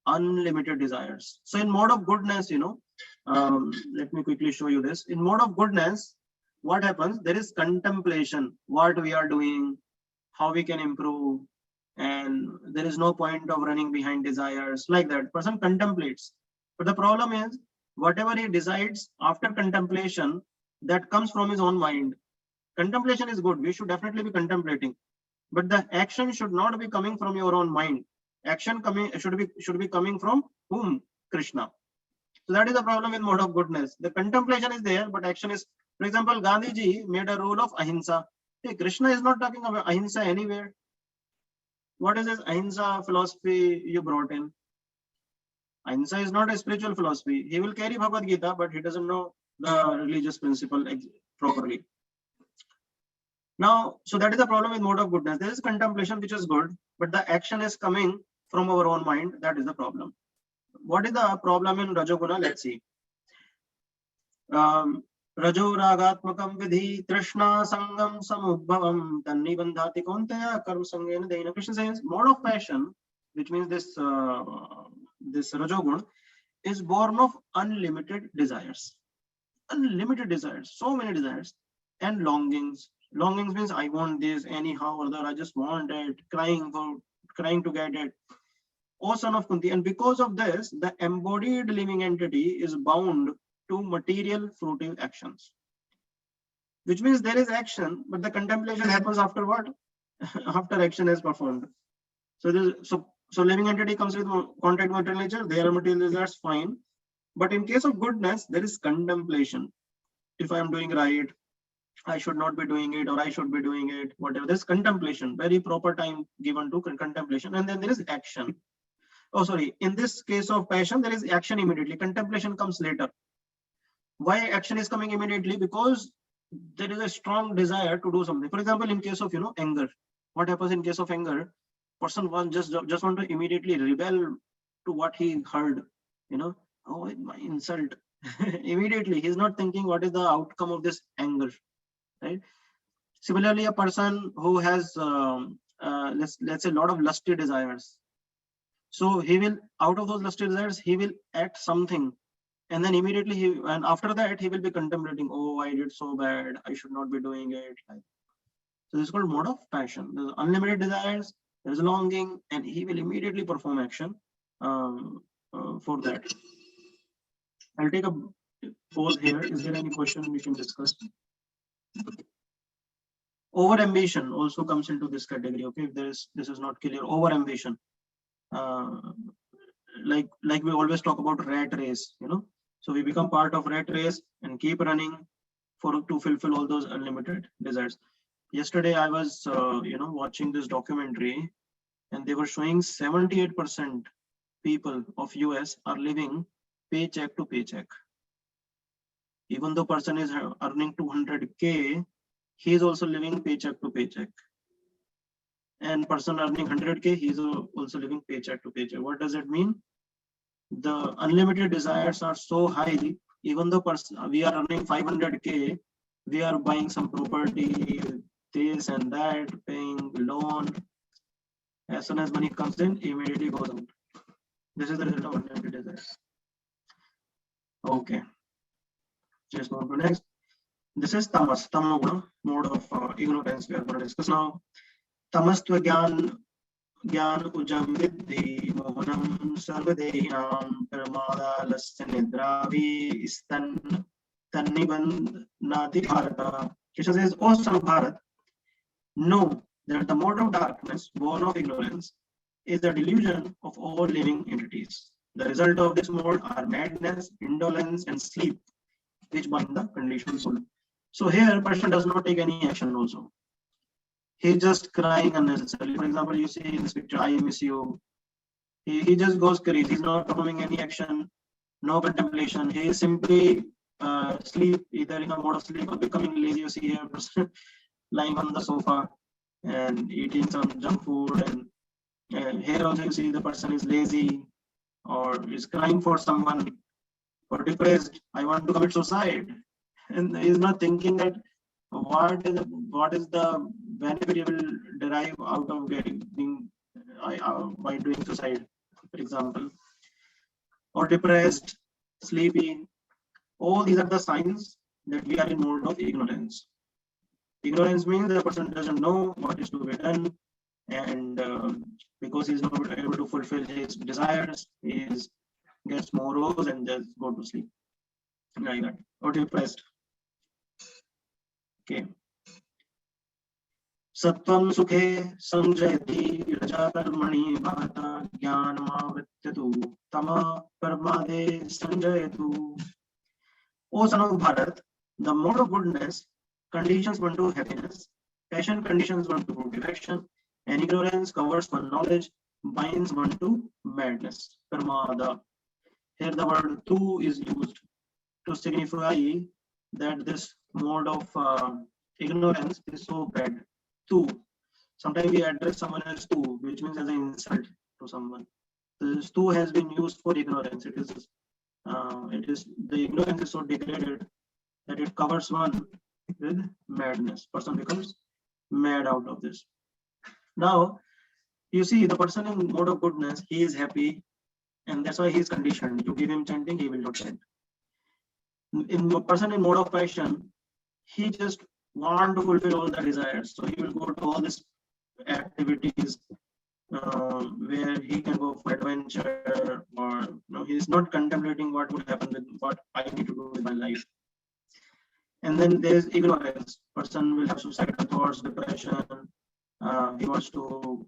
unlimited desires. So in mode of goodness, let me quickly show you this. In mode of goodness, what happens? There is contemplation, what we are doing, how we can improve, and there is no point of running behind desires. Like that, person contemplates. But the problem is, whatever he decides after contemplation, that comes from his own mind. Contemplation is good. We should definitely be contemplating, but the action should not be coming from your own mind. Action should be coming from whom? Krishna. So that is the problem in mode of goodness. The contemplation is there, but action is, for example, Gandhiji made a rule of ahimsa. Hey, Krishna is not talking about ahimsa anywhere. What is this ahimsa philosophy you brought in? Ahimsa is not a spiritual philosophy. He will carry Bhagavad Gita, but he doesn't know the religious principle properly. Now, so that is the problem with mode of goodness. There is contemplation, which is good, but the action is coming from our own mind. That is the problem. What is the problem in Rajoguna? Let's see. Rajo ragatmakam vidhi trishna sangam samudbhavam tannibandhati kauntaya karma sangena dehinam. Krishna says mode of passion, which means this Rajogun, is born of unlimited desires. Unlimited desires, so many desires, and longings. Longings means I want this anyhow or other, I just want it, crying to get it. O son of Kunti, and because of this, the embodied living entity is bound to material fruitive actions. Which means there is action, but the contemplation happens after what? After action is performed. So living entity comes with contact with material nature, there are material desires, fine. But in case of goodness, there is contemplation. If I am doing right, I should not be doing it, or I should be doing it, whatever. There's contemplation, very proper time given to contemplation, and then there is action. Oh, sorry. In this case of passion, there is action immediately. Contemplation comes later. Why action is coming immediately? Because there is a strong desire to do something. For example, in case of anger, what happens in case of anger? Person just want to immediately rebel to what he heard. Oh, my insult. Immediately, he's not thinking what is the outcome of this anger, right? Similarly, a person who has let's say a lot of lusty desires. So he will, out of those lusty desires, he will act something, and then immediately and after that he will be contemplating, oh, I did so bad, I should not be doing it. So this is called mode of passion. There's unlimited desires, there's longing, and he will immediately perform action for that. I'll take a pause here. Is there any question we can discuss? Over ambition also comes into this category. Okay, if this is not clear, over ambition. Like we always talk about rat race, so we become part of rat race and keep running to fulfill all those unlimited desires. Yesterday I was watching this documentary, and they were showing 78% people of US are living paycheck to paycheck. Even though person is earning 200K, he is also living paycheck to paycheck. And person earning 100K, he is also living paycheck to paycheck. What does it mean? The unlimited desires are so high. Even though we are earning 500K, we are buying some property, this and that, paying loan. As soon as money comes in, immediately goes out. This is the result of unlimited desires. Okay. Just move to next. This is tamas, tamoguna, mode of ignorance we are going to discuss now. Tamastva gyan ujam vidhi mohanam sarvadehinam pramada lasya nidravi istan tannibandhati bharata. Krishna says, O son of Bharat, know that the mode of darkness, born of ignorance, is the delusion of all living entities. The result of this mode are madness, indolence, and sleep, which bind the conditioned soul. So here, person does not take any action also. He's just crying unnecessarily. For example, you see in this picture, I miss you. He just goes crazy. He's not performing any action, no contemplation. He is simply sleep, either in a mode of sleep or becoming lazy. You see here, person lying on the sofa and eating some junk food. And here also you see the person is lazy or is crying for someone or depressed. I want to commit suicide, and he is not thinking that what is the benefit he will derive out of getting being by doing suicide, for example, or depressed, sleepy. All these are the signs that we are in mode of ignorance. Ignorance means the person doesn't know what is to be done, and because he's not able to fulfill his desires, he gets morose and just go to sleep like that, or depressed. Okay. Sattvam sukhe samjayati raja karmani bhata jnanamavrityatu tama parmade sanjayatu. O son of Bharat, the mode of goodness conditions one to happiness, passion conditions one to perfection, and ignorance covers one knowledge, binds one to madness. Parmada. Here the word tu is used to signify that this mode of ignorance is so bad. Tu. Sometimes we address someone as tu, which means as an insult to someone. This tu has been used for ignorance. It is the ignorance is so degraded that it covers one with madness. Person becomes mad out of this. Now you see the person in mode of goodness, he is happy, and that's why he is conditioned. You give him chanting, he will not chant. In a person in mode of passion, he just want to fulfill all the desires, so he will go to all these activities where he can go for adventure, or he's not contemplating what would happen with what I need to do with my life. And then there's ignorance. Person will have suicidal thoughts, depression. He wants to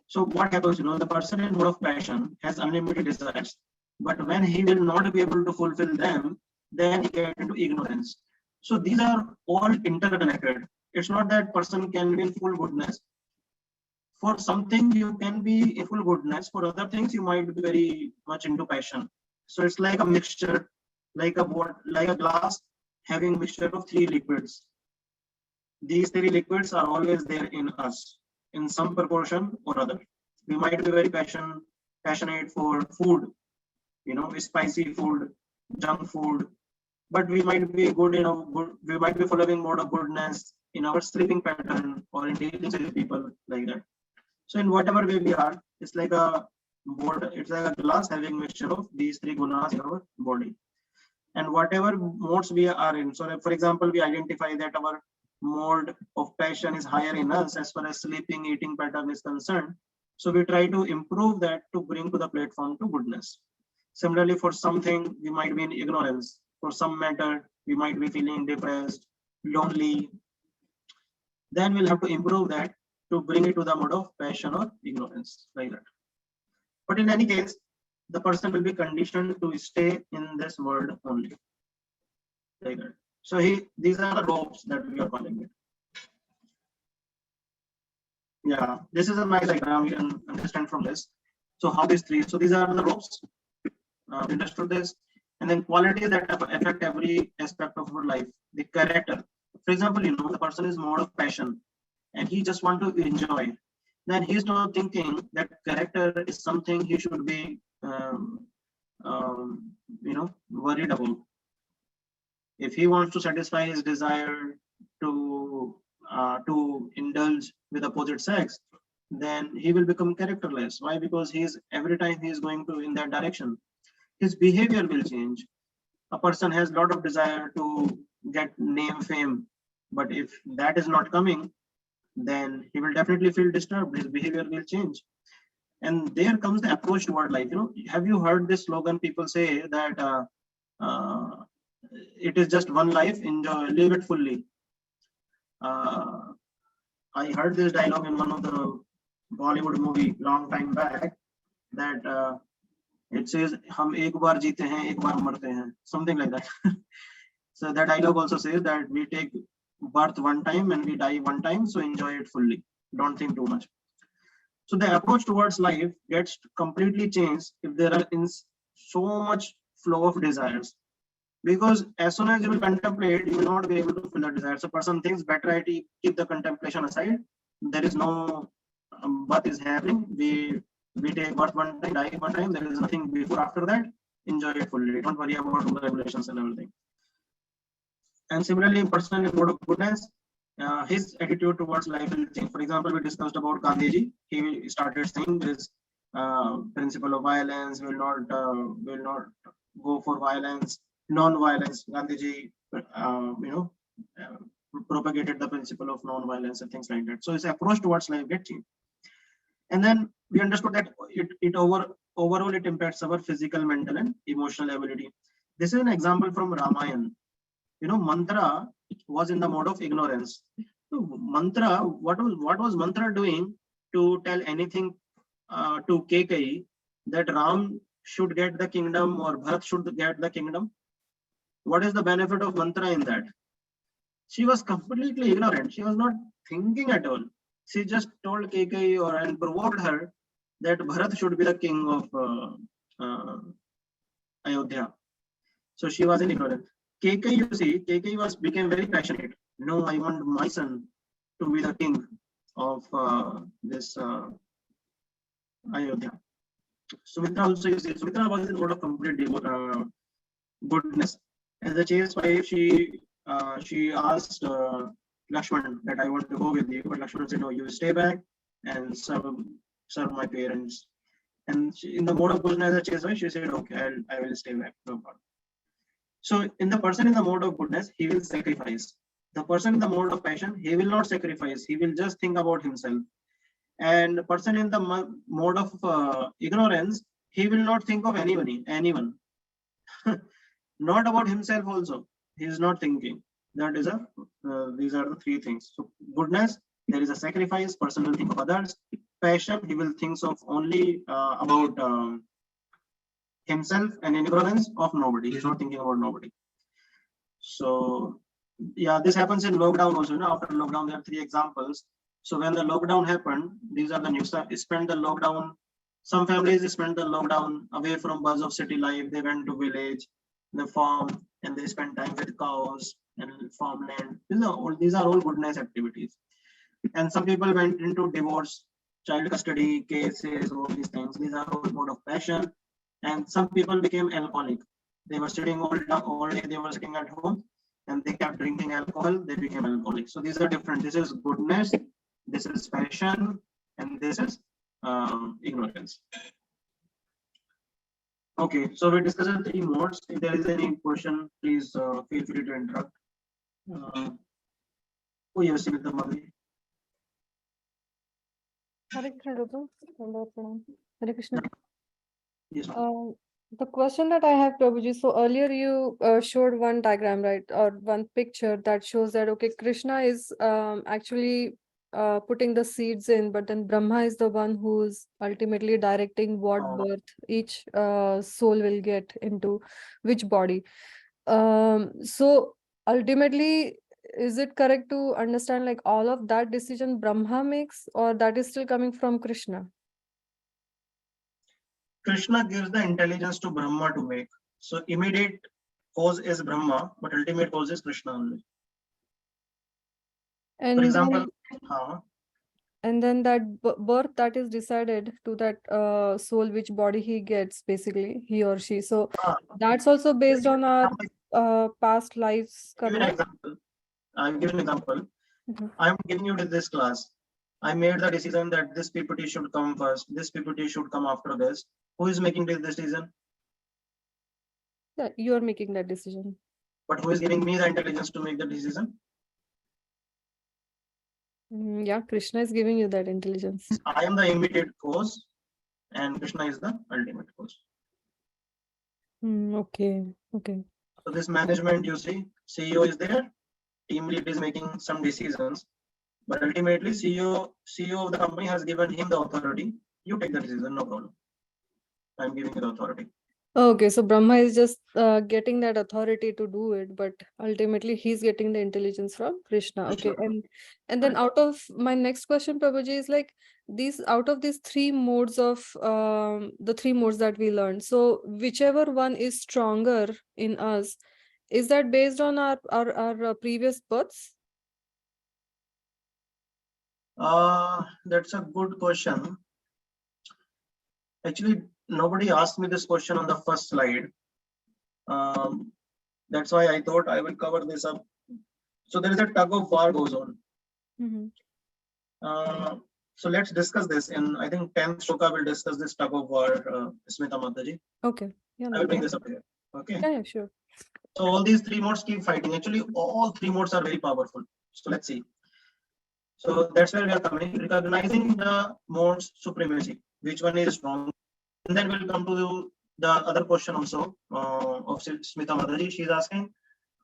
so what happens, the person in mode of passion has unlimited desires, but when he will not be able to fulfill them, then he gets into ignorance. So these are all interconnected. It's not that person can be in full goodness. For something you can be in full goodness, for other things you might be very much into passion. So it's like a mixture, like a glass having mixture of three liquids. These three liquids are always there in us in some proportion or other. We might be very passionate for food, spicy food, junk food, but we might be we might be following mode of goodness in our sleeping pattern or in dealing with people like that. So in whatever way we are, it's like a glass having mixture of these three gunas in our body. And whatever modes we are in, so for example, we identify that our mode of passion is higher in us as far as sleeping, eating pattern is concerned. So we try to improve that to bring to the platform to goodness. Similarly, for something, we might be in ignorance. For some matter, we might be feeling depressed, lonely. Then we'll have to improve that to bring it to the mode of passion or ignorance, like that. But in any case, the person will be conditioned to stay in this world only, like that. So these are the ropes that we are calling it. Yeah, this is a nice diagram. You can understand from this. So how these are the ropes. Understood this, and then qualities that affect every aspect of our life. The character. For example, the person is mode of passion, and he just want to enjoy. Then he's not thinking that character is something he should be, worried about. If he wants to satisfy his desire to indulge with opposite sex, then he will become characterless. Why? Because every time he is going to in that direction, his behavior will change. A person has a lot of desire to get name, fame, but if that is not coming, then he will definitely feel disturbed. His behavior will change. And there comes the approach toward life. Have you heard this slogan? People say that it is just one life, enjoy, live it fully. I heard this dialogue in one of the Bollywood movie long time back that it says, "Hum ek baar jeete hain, ek baar marte hain," something like that. So that dialogue also says that we take birth one time and we die one time, so enjoy it fully. Don't think too much. So the approach towards life gets completely changed if there are in so much flow of desires. Because as soon as you will contemplate, you will not be able to feel the desire. So person thinks better I keep the contemplation aside. There is no birth is happening. We take birth one time, die one time. There is nothing before after that. Enjoy it fully. Don't worry about the regulations and everything. And similarly, person in mode of goodness, his attitude towards life will change. For example, we discussed about Gandhiji. He started saying this principle of violence will not go for violence, non-violence. Gandhiji, propagated the principle of non-violence and things like that. So his approach towards life get changed. And then we understood that overall it impacts our physical, mental, and emotional ability. This is an example from Ramayana. Mantra was in the mode of ignorance. So mantra, what was mantra doing to tell anything to Kekai that Ram should get the kingdom or Bharat should get the kingdom? What is the benefit of mantra in that? She was completely ignorant. She was not thinking at all. She just told Kekai and provoked her that Bharat should be the king of Ayodhya. So she was in ignorance. Kekai, you see, Kekai became very passionate. No, I want my son to be the king of this Ayodhya. Sumitra also, you see, Sumitra was in mode of complete goodness. As a chaste wife, she asked Lakshman that I want to go with you, but Lakshman said, "No, you stay back and serve my parents." And in the mode of goodness, as a chaste wife, she said, "Okay, I will stay back, no problem." So in the person in the mode of goodness, he will sacrifice. The person in the mode of passion, he will not sacrifice. He will just think about himself. And the person in the mode of ignorance, he will not think of anyone. Not about himself also. He is not thinking. That is these are the three things. So goodness, there is a sacrifice. Person will think of others. Passion, he will think of only about himself, and ignorance of nobody. He's not thinking about nobody. So yeah, this happens in lockdown also. After lockdown, there are three examples. So when the lockdown happened, these are the news. Spent the lockdown. Some families spent the lockdown away from buzz of city life. They went to village, the farm, and they spent time with cows and farmland. These are all goodness activities. And some people went into divorce, child custody cases, all these things. These are all mode of passion. And some people became alcoholic. They were sitting all day, they were sitting at home, and they kept drinking alcohol, they became alcoholic. So these are different. This is goodness, this is passion, and this is ignorance. Okay, so we discussed the three modes. If there is any question, please feel free to interrupt. Oh, yes, with the Madhuri. Hare Krishna, Prabhu. Dandavad Pranam. Hare Krishna. Yes, The question that I have, Prabhuji, so earlier you showed one diagram, right, or one picture that shows that, okay, Krishna is actually putting the seeds in, but then Brahma is the one who's ultimately directing what birth each soul will get into which body. So ultimately, is it correct to understand like all of that decision Brahma makes, or that is still coming from Krishna? Krishna gives the intelligence to Brahma to make. So immediate cause is Brahma, but ultimate cause is Krishna only. And For example, then that birth that is decided to that soul, which body he gets, basically he or she. So that's also based on our past lives. I'll give an example. Mhm. I'm giving you this class. I made the decision that this PPT should come first, this PPT should come after this. Who is making this decision? Yeah, you are making that decision. But who is giving me the intelligence to make the decision? Yeah, Krishna is giving you that intelligence. I am the immediate cause, and Krishna is the ultimate cause. Okay. So this management, you see, CEO is there, team lead is making some decisions, but ultimately CEO of the company has given him the authority. You take the decision, no problem. I'm giving you the authority. Okay, so Brahma is just getting that authority to do it, but ultimately he's getting the intelligence from Krishna. Okay, and then out of my next question, Prabhuji, is like out of these three modes of the three modes that we learned. So whichever one is stronger in us, Is that based on our previous births? That's a good question. Actually, nobody asked me this question on the first slide. That's why I thought I will cover this up. So there is a tug of war goes on. Mhm. So let's discuss this. In I think 10th shloka will discuss this tug of war, Smita Mataji. Okay. Yeah, I no will bring problem. this up here. Okay. Yeah, yeah, sure. So all these three modes keep fighting. Actually, all three modes are very powerful. So let's see. So that's where we are coming, recognizing the modes supremacy. Which one is strong? And then we'll come to the other question also of Smita Mataji. She's asking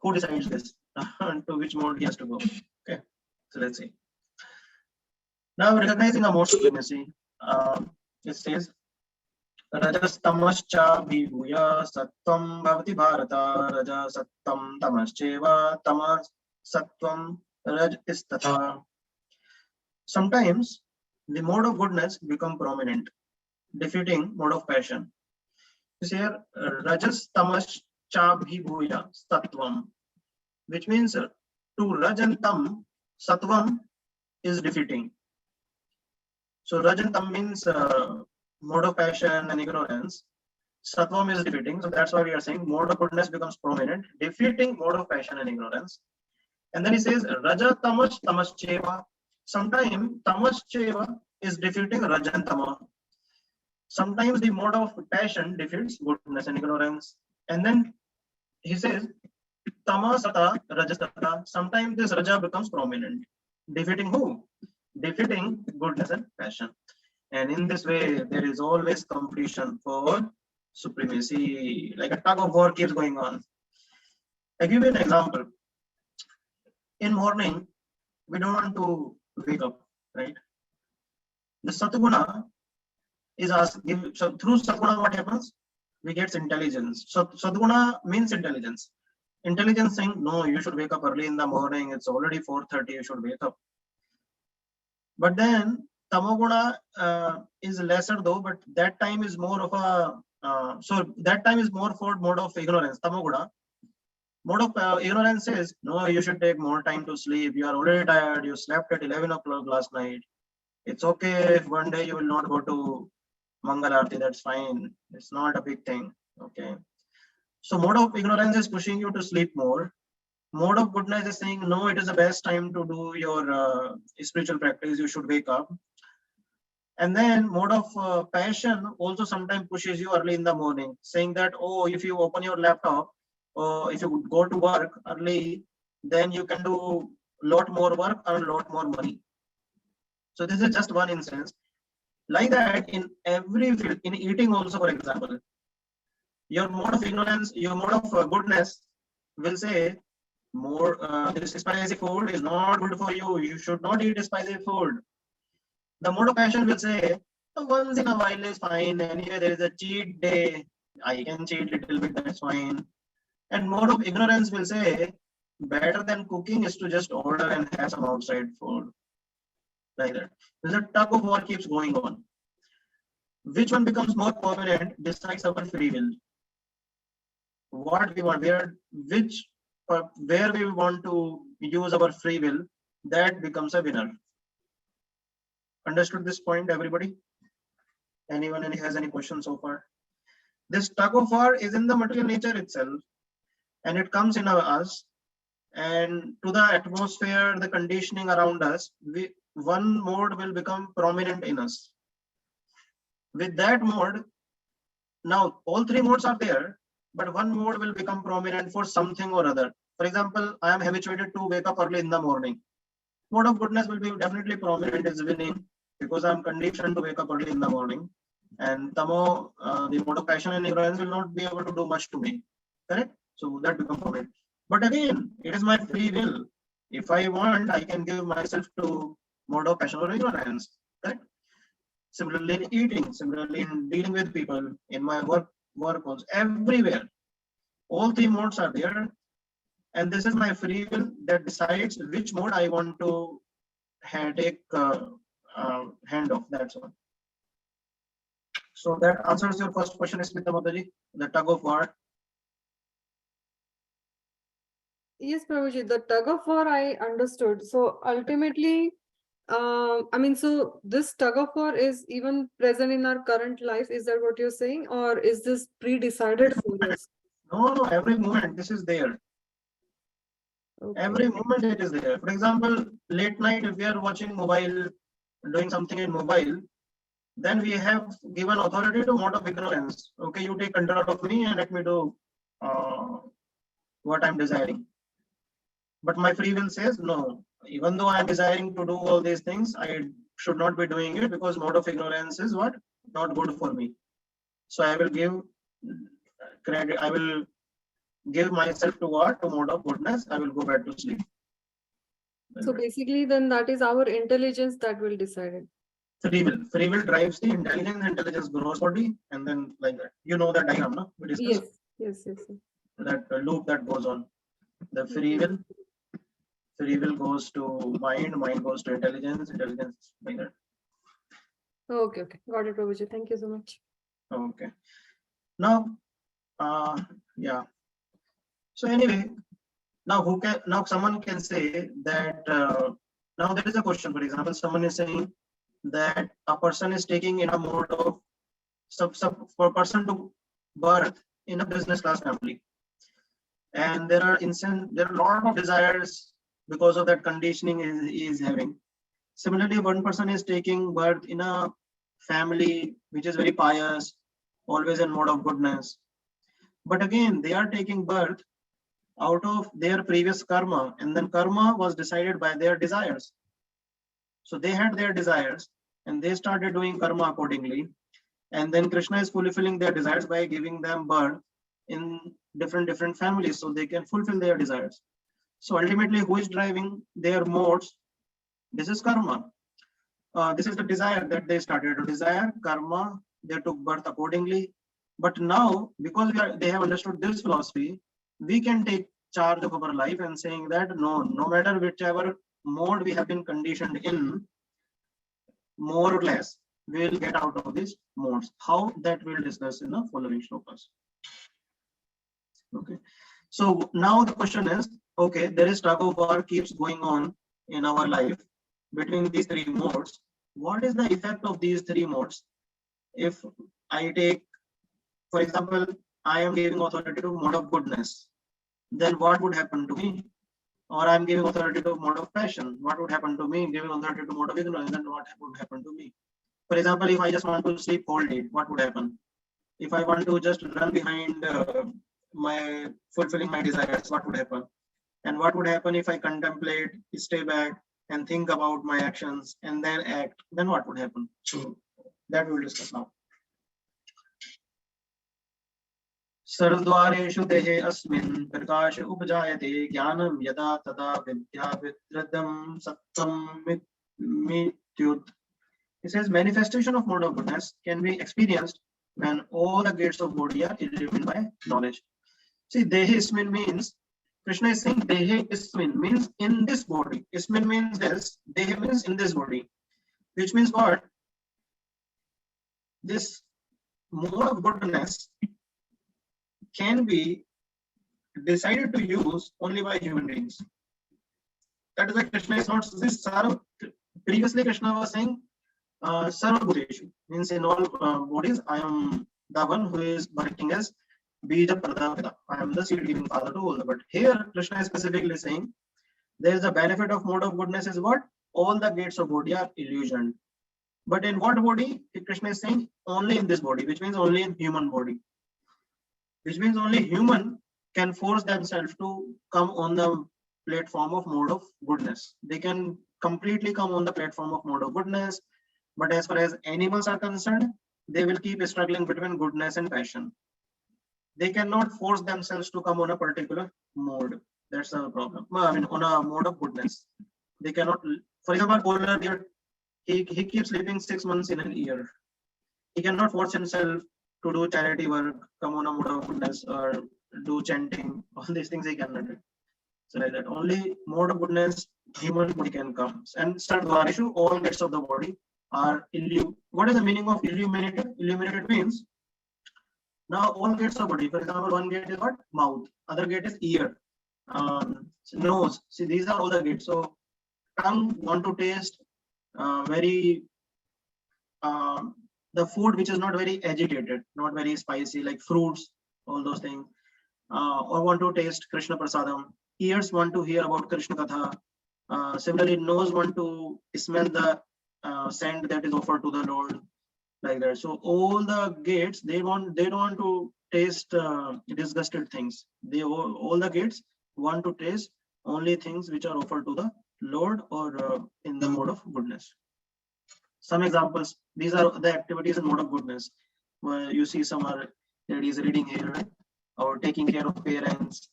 who decides this to which mode he has to go. Okay. So let's see. Now recognizing a mode supremacy, it says रजस्तमश्च विभूय सत्वं भवति Bharat रजसत्वं तमश्चैव तमसत्वं रजस्तथा. Sometimes the mode of goodness become prominent, defeating mode of passion. This here rajas tamas cha bhibhuya sattvam, which means to raj and tam, sattvam is defeating. So raj and tam means mode of passion and ignorance. Sattvam is defeating. So that's why we are saying mode of goodness becomes prominent, defeating mode of passion and ignorance. And then he says raja tamas tamascheva. Sometimes tamascheva is defeating raja and tama. Sometimes the mode of passion defeats goodness and ignorance. And then he says tamasata rajasata. Sometimes this raja becomes prominent, defeating who? Defeating goodness and passion. And in this way, there is always competition for supremacy, like a tug of war keeps going on. I give you an example. In morning, we don't want to wake up, right? The Satguna is asked, so through Satguna, what happens? We get intelligence. So Satguna means intelligence. Intelligence saying, no, you should wake up early in the morning. It's already 4:30, you should wake up. But then Tamoguna is lesser though, but that time is more of a, so that time is more for mode of ignorance, Tamoguna. Mode of ignorance is, no, you should take more time to sleep. You are already tired. You slept at 11 o'clock last night. It's okay if one day you will not go to Mangal Aarti, that's fine. It's not a big thing. Okay. So mode of ignorance is pushing you to sleep more. Mode of goodness is saying, no, it is the best time to do your spiritual practice. You should wake up. And then mode of passion also sometimes pushes you early in the morning, saying that, oh, if you open your laptop, or if you go to work early, then you can do a lot more work, earn a lot more money. So this is just one instance. Like that, in every field, in eating also, for example, your mode of ignorance, your mode of goodness will say, more this spicy food is not good for you. You should not eat spicy food. The mode of passion will say, once in a while is fine. Anyway, there is a cheat day. I can cheat a little bit, that's fine. And mode of ignorance will say, better than cooking is to just order and have some outside food. Like that. There's a tug of war keeps going on. Which one becomes more permanent decides our free will. What we want, where we want to use our free will, that becomes a winner. Understood this point, everybody? Anyone has any questions so far? This tug of war is in the material nature itself, and it comes in us, and to the atmosphere, the conditioning around us, one mode will become prominent in us. With that mode, now all three modes are there, but one mode will become prominent for something or other. For example, I am habituated to wake up early in the morning. Mode of goodness will be definitely prominent is winning, because I'm conditioned to wake up early in the morning. And Tamo, the mode of passion and ignorance will not be able to do much to me. Correct? So that becomes prominent. But again, it is my free will. If I want, I can give myself to mode of passion or ignorance. Correct? Similarly in eating, similarly in dealing with people, in my work also, everywhere. All three modes are there. And this is my free will that decides which mode I want to take hand of. That's all. So that answers your first question, Smita Mataji, the tug of war. Yes, Prabhuji, the tug of war I understood. So ultimately, I mean, so this tug of war is even present in our current life. Is that what you're saying? Or is this pre-decided for us? No, no, every moment this is there. Okay. Every moment it is there. For example, late night, if we are watching mobile, doing something in mobile, then we have given authority to mode of ignorance. Okay, you take control of me and let me do uh, what I'm desiring. But my free will says no. Even though I'm desiring to do all these things, I should not be doing it because mode of ignorance is what? Not good for me. So I will give credit. I will give myself to what? To mode of goodness. I will go back to sleep. So basically, then that is our intelligence that will decide it. Free will. Free will drives the intelligence. Intelligence grows body, and then like that. You know that diagram, no? We discussed Yes, yes, yes. that loop that goes on. The free will goes to mind. Mind goes to intelligence. Intelligence like that. Okay, okay. Got it, Prabhuji. Thank you so much. Okay. Now, yeah. So anyway, now someone can say that now there is a question. For example, someone is saying that a person is taking in a mode of for a person to birth in a business class family, and there are a lot of desires because of that conditioning he is having. Similarly, one person is taking birth in a family which is very pious, always in mode of goodness. But again, they are taking birth out of their previous karma, and then karma was decided by their desires. So they had their desires and they started doing karma accordingly. And then Krishna is fulfilling their desires by giving them birth in different families so they can fulfill their desires. So ultimately, who is driving their modes? This is karma. This is the desire that they started to desire, karma, they took birth accordingly. But now, because they have understood this philosophy, we can take charge of our life and saying that no matter whichever mode we have been conditioned in, more or less, we will get out of these modes. How that we'll discuss in the following shlokas. Okay. So now the question is, okay, there is tug of war keeps going on in our life between these three modes. What is the effect of these three modes? If I take, for example, I am giving authority to mode of goodness, then what would happen to me? Or I'm giving authority to mode of passion, what would happen to me? Giving authority to mode of ignorance, then what would happen to me? For example, if I just want to sleep whole day, what would happen? If I want to just run behind my fulfilling my desires, what would happen? And what would happen if I contemplate, stay back, and think about my actions and then act? Then what would happen? So that we will discuss now. सर्वद्वारेषु देहे अस्मिन् प्रकाश उपजायते ज्ञानं यदा तदा विद्याविद्रदं सत्त्वं मित्युत. It says manifestation of mode of goodness can be experienced when all the gates of body are illumined by knowledge. See, dehe ismin means, Krishna is saying dehe ismin means in this body. Ismin means this, dehe means in this body. Which means what? This mode of goodness can be decided to use only by human beings. That is why Krishna is not this sarva. Previously, Krishna was saying sarva bhuteshu, means in all bodies, I am the one who is working as bija pradapita. I am the seed giving father to all the. But here, Krishna is specifically saying there is a benefit of mode of goodness is what? All the gates of body are illusioned. But in what body? Krishna is saying only in this body, which means only in human body. Which means only human can force themselves to come on the platform of mode of goodness. They can completely come on the platform of mode of goodness. But as far as animals are concerned, they will keep struggling between goodness and passion. They cannot force themselves to come on a particular mode. That's the problem. I mean, on a mode of goodness. They cannot, for example, polar bear, he keeps living 6 months in a year. He cannot force himself to do charity work, come on a mode of goodness, or do chanting. All these things he cannot do. So like that, only mode of goodness, human body can come. And Sarvadvarishu, all gates of the body are illuminated. What is the meaning of illuminated? Illuminated means now all gates of body. For example, one gate is what? Mouth. Other gate is ear. Nose. See, these are all the gates. So tongue want to taste very the food which is not very agitated, not very spicy, like fruits, all those things. Or want to taste Krishna Prasadam. Ears want to hear about Krishna Katha. Similarly, nose want to smell the scent that is offered to the Lord, like that. So all the gates, they don't want to taste disgusted things. They all the gates want to taste only things which are offered to the Lord or in the mode of goodness. Some examples, these are the activities in mode of goodness, where you see some are ladies reading here or taking care of parents,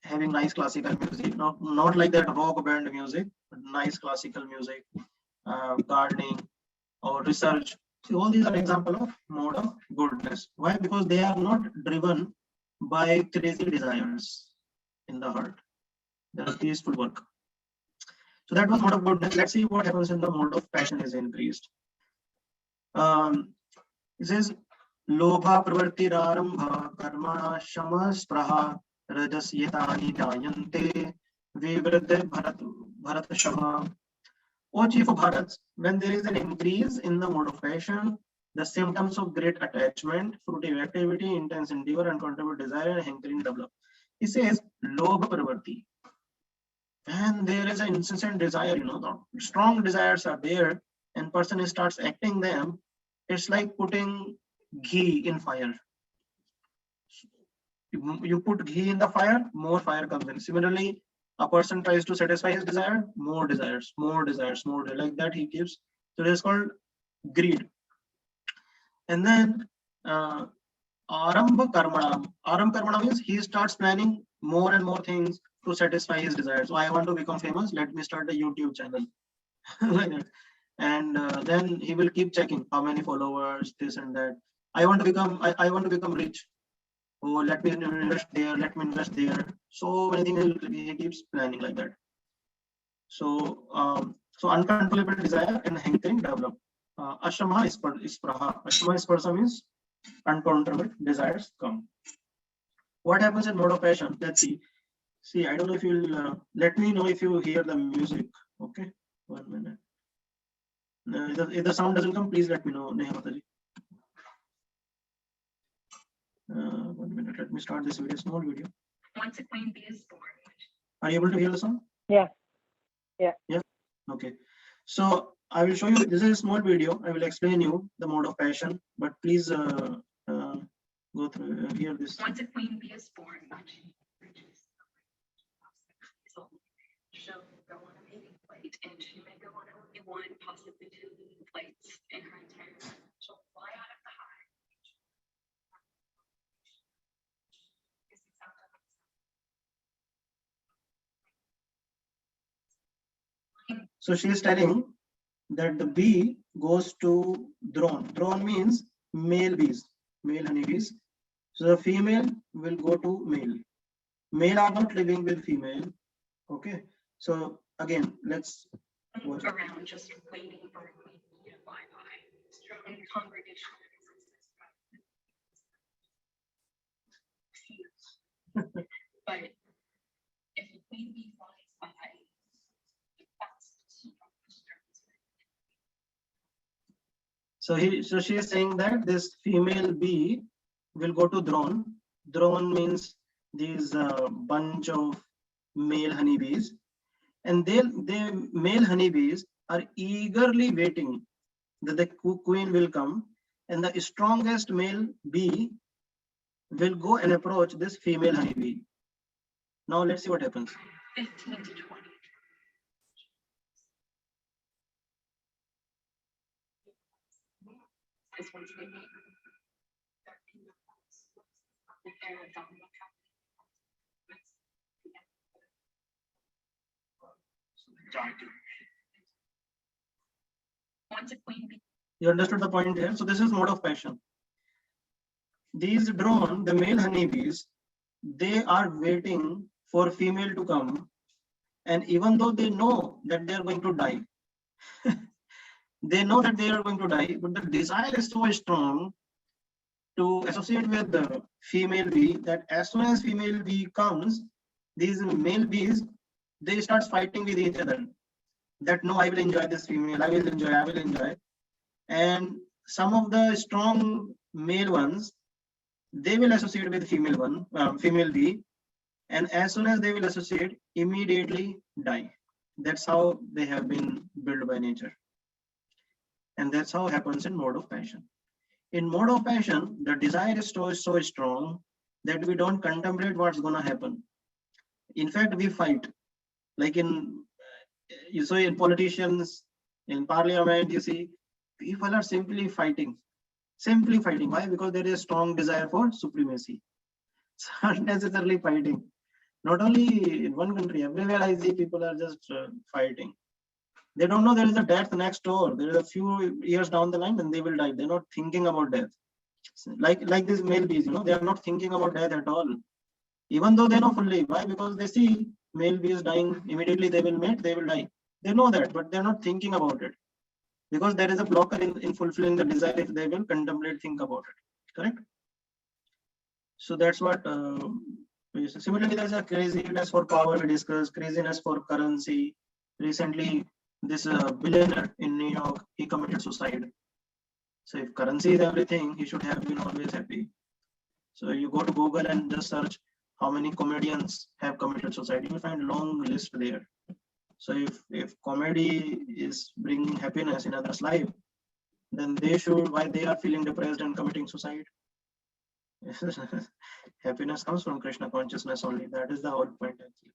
having nice classical music, not like that rock band music, but nice classical music, gardening or research. So all these are example of mode of goodness. Why? Because they are not driven by crazy desires in the heart. They are peaceful work. So that was mode of goodness. Let's see what happens in the mode of passion is increased. It says Lobha pravritti rarambha karmana shama spraha rajasyetani jayante vivriddhi bharat shama. O chief of Bharats, when there is an increase in the mode of passion, the symptoms of great attachment, fruitive activity, intense endeavor, uncontrollable desire, and hankering develop. He says, Lobha pravarti. When there is an incessant desire, the strong desires are there, and person starts acting them, it's like putting ghee in fire. You put ghee in the fire, more fire comes in. Similarly, a person tries to satisfy his desire, more desires, more desires, more desires. Like that he keeps. So it is called greed. And then Arambha Karmanam. Arambha Karmanam means he starts planning more and more things to satisfy his desires. So I want to become famous, let me start a YouTube channel. Like that. And then he will keep checking how many followers, this and that. I want to become rich. Oh, let me invest there, let me invest there. So many things he keeps planning like that. So so uncontrollable desire and hankering develop. Ashama is praha. Ashama is praha means uncontrollable desires come. What happens in mode of passion? Let's see. See, I don't know if you'll let me know if you hear the music. Okay, 1 minute. If the sound doesn't come, please let me know. 1 minute. Let me start this video. Small video. Once a queen bee is born. Are you able to hear the song? Yeah. Okay. So I will show you. This is a small video. I will explain you the mode of passion, but please go through hear this. Once a queen bee is born, she'll go on a mating flight, and she may go on only one, possibly two flights in her entire life. She'll fly out of the hive. So she is telling that the bee goes to drone. Drone means male bees, male honeybees. So the female will go to male. Male are not living with female. Okay. So again, let's watch around just waiting for a queen bee to fly by. Drone congregation. But if a queen bee flies by, so she is saying that this female bee will go to drone. Drone means these bunch of male honeybees, and they male honeybees are eagerly waiting that the queen will come, and the strongest male bee will go and approach this female honeybee. Now let's see what happens. 15 to 20. This one's maybe 13 You understood the point here? So this is mode of passion. These drone, the male honeybees, they are waiting for female to come, and even though they know that they are going to die, they know that they are going to die, but the desire is so strong to associate with the female bee that as soon as female bee comes, these male bees, they start fighting with each other. That no, I will enjoy this female, I will enjoy, I will enjoy. And some of the strong male ones, they will associate with female bee, and as soon as they will associate, immediately die. That's how they have been built by nature. And that's how it happens in mode of passion. In mode of passion, the desire is so strong that we don't contemplate what's gonna happen. In fact, we fight. Like you saw in politicians, in parliament, you see, people are simply fighting. Simply fighting. Why? Because there is a strong desire for supremacy. It's unnecessarily fighting. Not only in one country, everywhere I see people are just fighting. They don't know there is a death next door. There is a few years down the line and they will die. They're not thinking about death. Like these male bees, they are not thinking about death at all. Even though they know fully. Why? Because they see male bees dying, immediately they will mate, they will die. They know that, but they're not thinking about it. Because there is a blocker in fulfilling the desire if they will contemplate, think about it. Correct? So that's what similarly there's a craziness for power we discussed, craziness for currency. Recently, this billionaire in New York, he committed suicide. So if currency is everything, he should have been always happy. So you go to Google and just search how many comedians have committed suicide. You will find a long list there. So if comedy is bringing happiness in others' life, then why they are feeling depressed and committing suicide? Happiness comes from Krishna consciousness only. That is the whole point actually.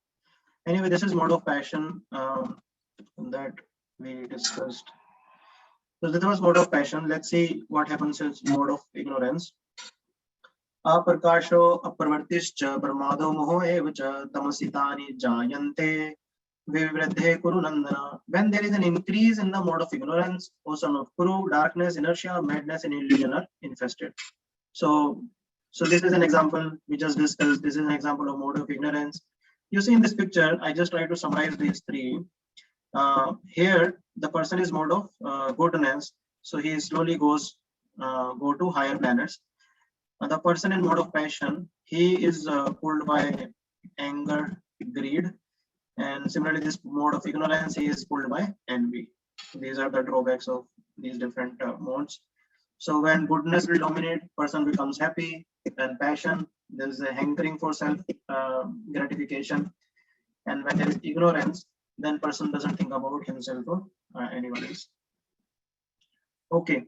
Anyway, this is mode of passion that we discussed. So this was mode of passion. Let's see what happens in mode of ignorance. Aprakasho apravartischa pramado moho eva cha tamasitani jayante vivradhe kuru nandana. When there is an increase in the mode of ignorance, O son of Kuru, darkness, inertia, madness, and illusion are infested. So this is an example we just discussed. This is an example of mode of ignorance. You see in this picture, I just try to summarize these three. Here, the person is mode of goodness, so he slowly go to higher planets. The person in mode of passion, he is pulled by anger, greed, and similarly, this mode of ignorance, he is pulled by envy. These are the drawbacks of these different modes. So when goodness will dominate, person becomes happy, and passion, there is a hankering for self gratification. And when there is ignorance, then person doesn't think about himself or anyone else. Okay.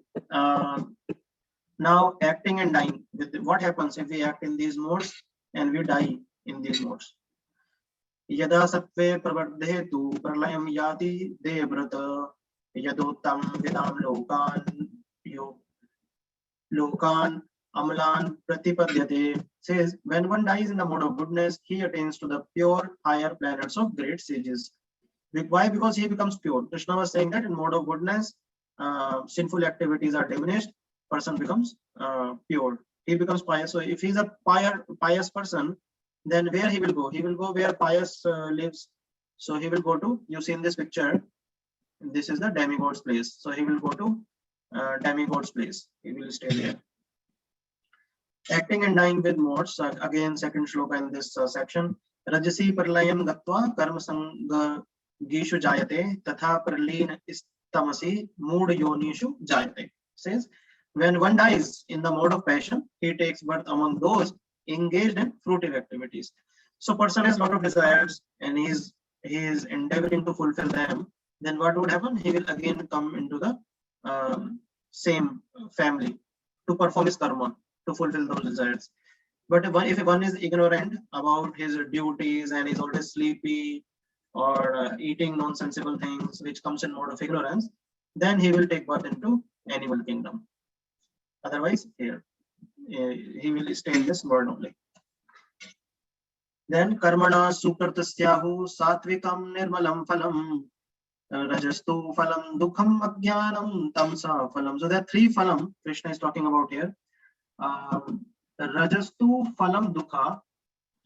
Now acting and dying. What happens if we act in these modes and we die in these modes? Yada sattve pravardhetu pralayam yati devrata yadottam vidam lokan amalan pratipadyate. Says when one dies in the mode of goodness, he attains to the pure higher planets of great sages. Why? Because he becomes pure. Krishna was saying that in mode of goodness, sinful activities are diminished, person becomes pure. He becomes pious. So if he's a pious person, then where he will go? He will go where pious lives. So he will go to, you see in this picture, this is the demigod's place. So he will go to demigod's place. He will stay there. Acting and dying with modes, again second shloka in this section. Rajasi parlayam gatva karma sangha gishu jayate tatha pralin istamasi mood yonishu jayate. Says when one dies in the mode of passion, he takes birth among those engaged in fruitive activities. So person has a lot of desires and he is endeavoring to fulfill them. Then what would happen? He will again come into the same family to perform his karma, to fulfill those desires. But if one is ignorant about his duties and is always sleepy or eating nonsensical things, which comes in mode of ignorance, then he will take birth into animal kingdom. Otherwise, here he will stay in this world only. Then karmana sukartasyahu satvikam nirmalam phalam rajastu phalam dukham ajnanam tamsa phalam. So there are three phalam Krishna is talking about here. Rajastu phalam dukha.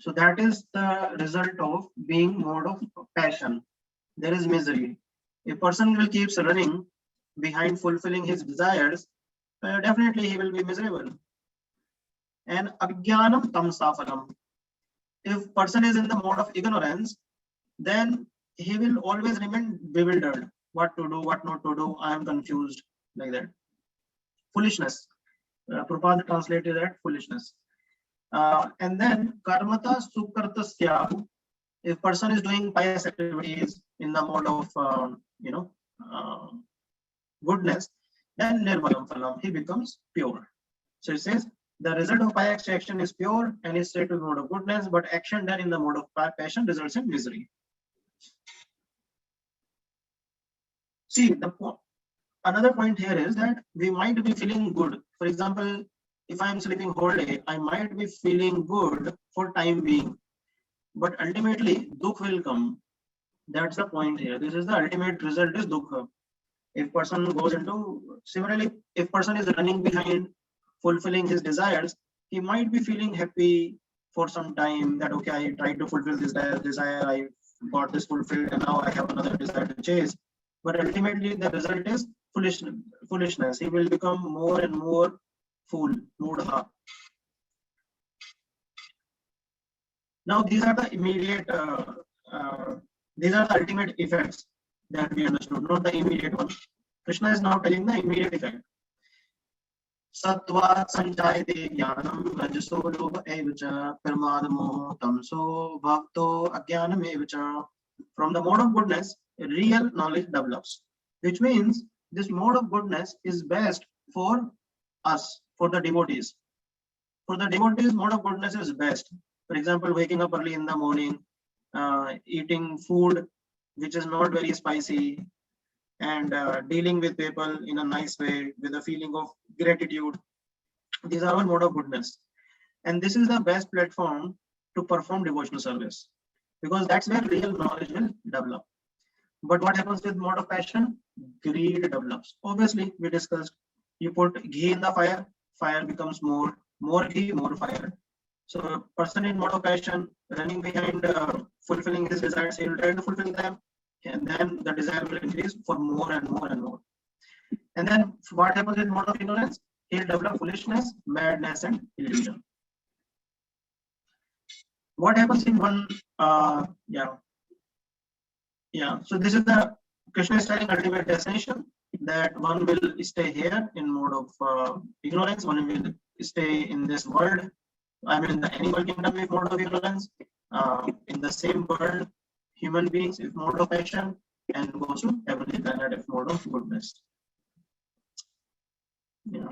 So that is the result of being mode of passion. There is misery. A person will keep running behind fulfilling his desires, definitely he will be miserable. And ajnanam tamsa phalam. If person is in the mode of ignorance, then he will always remain bewildered. What to do, what not to do, I am confused, like that. Foolishness. Prabhupada translated that foolishness. And then karmata sukartasya. If person is doing pious activities in the mode of goodness, then nirmalam phalam, he becomes pure. So it says the result of pious action is pure and is straight to the mode of goodness, but action done in the mode of passion results in misery. See, another point here is that we might be feeling good. For example, if I am sleeping whole day, I might be feeling good for time being, but ultimately dukh will come. That's the point here. This is the ultimate result is dukkha. If person goes into, similarly, if person is running behind fulfilling his desires, he might be feeling happy for some time that, okay, I tried to fulfill this desire, I got this fulfilled, and now I have another desire to chase. But ultimately, the result is foolishness. He will become more and more fool, mudha. Now, these are the immediate, these are the ultimate effects that we understood, not the immediate one. Krishna is now telling the immediate effect. Sattvat sanjayate jnanam rajaso lobha evacha pramad moho tamso bhakto ajnanam evacha. From the mode of goodness, real knowledge develops, which means this mode of goodness is best for us, for the devotees. For the devotees, mode of goodness is best. For example, waking up early in the morning, eating food which is not very spicy, and dealing with people in a nice way with a feeling of gratitude. These are all mode of goodness. And this is the best platform to perform devotional service, because that's where real knowledge will develop. But what happens with mode of passion? Greed develops. Obviously, we discussed, you put ghee in the fire, fire becomes more ghee, more fire. So a person in mode of passion, running behind fulfilling his desires, he will try to fulfill them, and then the desire will increase for more and more and more. And then what happens with mode of ignorance? He'll develop foolishness, madness, and illusion. What happens in one, so this is the Krishna is telling ultimate destination, that one will stay here in mode of ignorance, one will stay in this world, I mean the animal kingdom with mode of ignorance, in the same world, human beings with mode of passion, and goes to heavenly planet with mode of goodness. Yeah.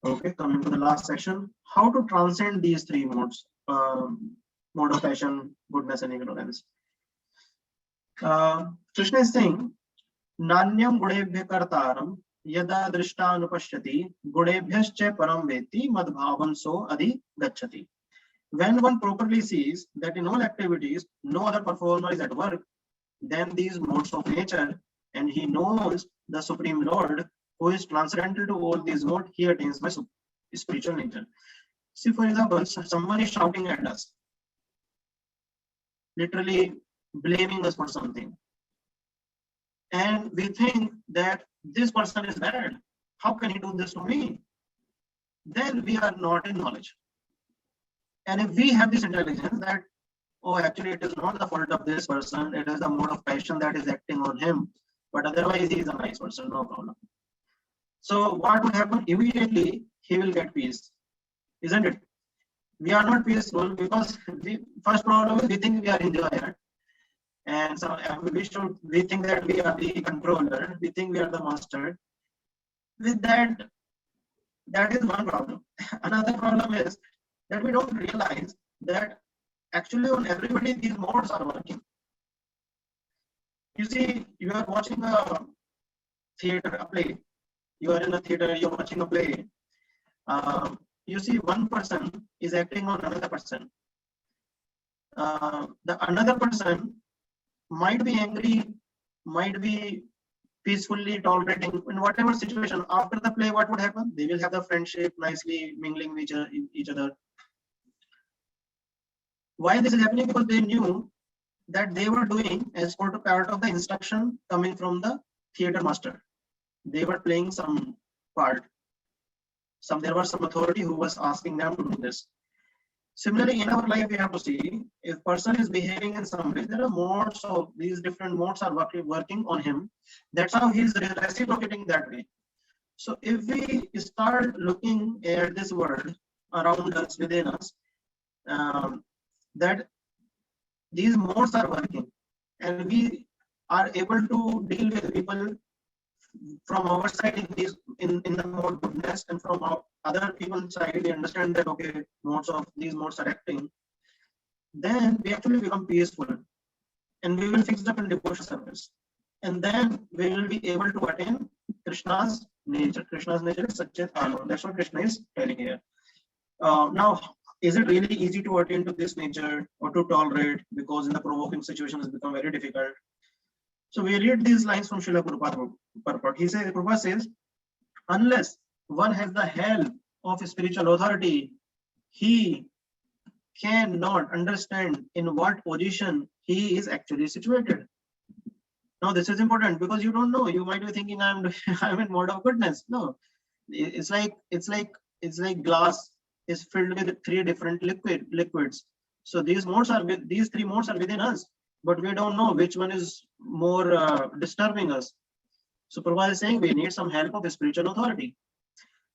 Okay, coming to the last section, how to transcend these three modes, mode of passion, goodness, and ignorance. Krishna is saying, Nanyam gudebhya kartaram yada drishtanupashyati gudebhyascha param veti madbhavam so adi gacchati. When one properly sees that in all activities no other performer is at work than these modes of nature, and he knows the Supreme Lord who is transcendental to all these modes, he attains my spiritual nature. See, for example, someone is shouting at us, literally blaming us for something, and we think that this person is bad. How can he do this to me? Then we are not in knowledge. And if we have this intelligence that, oh, actually it is not the fault of this person, it is the mode of passion that is acting on him, but otherwise he is a nice person, no problem. So what would happen? Immediately he will get peace, isn't it? We are not peaceful because first problem is we think we are enjoyer, and so we think that we are the controller, we think we are the master. With that is one problem. Another problem is that we don't realize that actually on everybody these modes are working. You see, you are watching a theater, a play. You are in a theater, you're watching a play. You see one person is acting on another person. The another person might be angry, might be peacefully tolerating in whatever situation. After the play, what would happen? They will have the friendship, nicely mingling with each other. Why this is happening? Because they knew that they were doing as part of the instruction coming from the theater master. They were playing some part. There was some authority who was asking them to do this. Similarly, in our life, we have to see if person is behaving in some way, there are modes of these different modes are working on him. That's how he is reciprocating that way. So if we start looking at this world around us, within us, that these modes are working, and we are able to deal with people from our side in these in the mode goodness, and from our other people's side, we understand that okay, these modes are acting, then we actually become peaceful, and we will fix up in devotional service, and then we will be able to attain Krishna's nature. Krishna's nature is Satchit Anand. That's what Krishna is telling here. Now, is it really easy to attain to this nature or to tolerate? Because in the provoking situation, it's become very difficult. So we read these lines from Srila Prabhupada. Prabhupada says, unless one has the help of a spiritual authority, he cannot understand in what position he is actually situated. Now, this is important because you don't know. You might be thinking, I'm I'm in mode of goodness. No, it's like glass is filled with three different liquids. So these three modes are within us, but we don't know which one is more disturbing us. So Prabhupada is saying we need some help of a spiritual authority.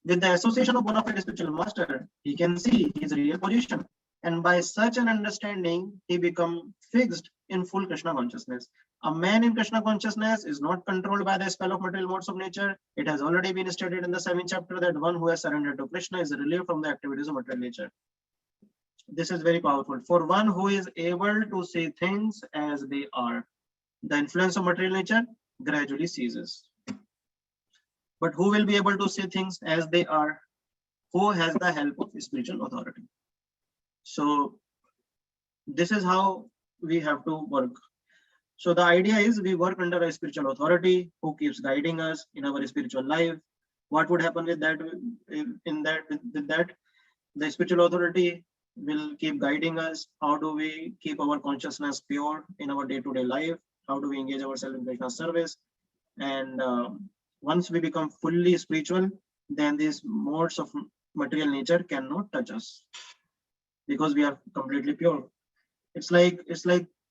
With the association of bona fide spiritual master, he can see his real position, and by such an understanding, he become fixed in full Krishna consciousness. A man in Krishna consciousness is not controlled by the spell of material modes of nature. It has already been stated in the 7th chapter that one who has surrendered to Krishna is relieved from the activities of material nature. This is very powerful. For one who is able to see things as they are, the influence of material nature gradually ceases. But who will be able to see things as they are? Who has the help of spiritual authority? So this is how we have to work. So the idea is we work under a spiritual authority who keeps guiding us in our spiritual life. What would happen with that? With that, the spiritual authority will keep guiding us. How do we keep our consciousness pure in our day-to-day life? How do we engage ourselves in Krishna service? And once we become fully spiritual, then these modes of material nature cannot touch us because we are completely pure. It's like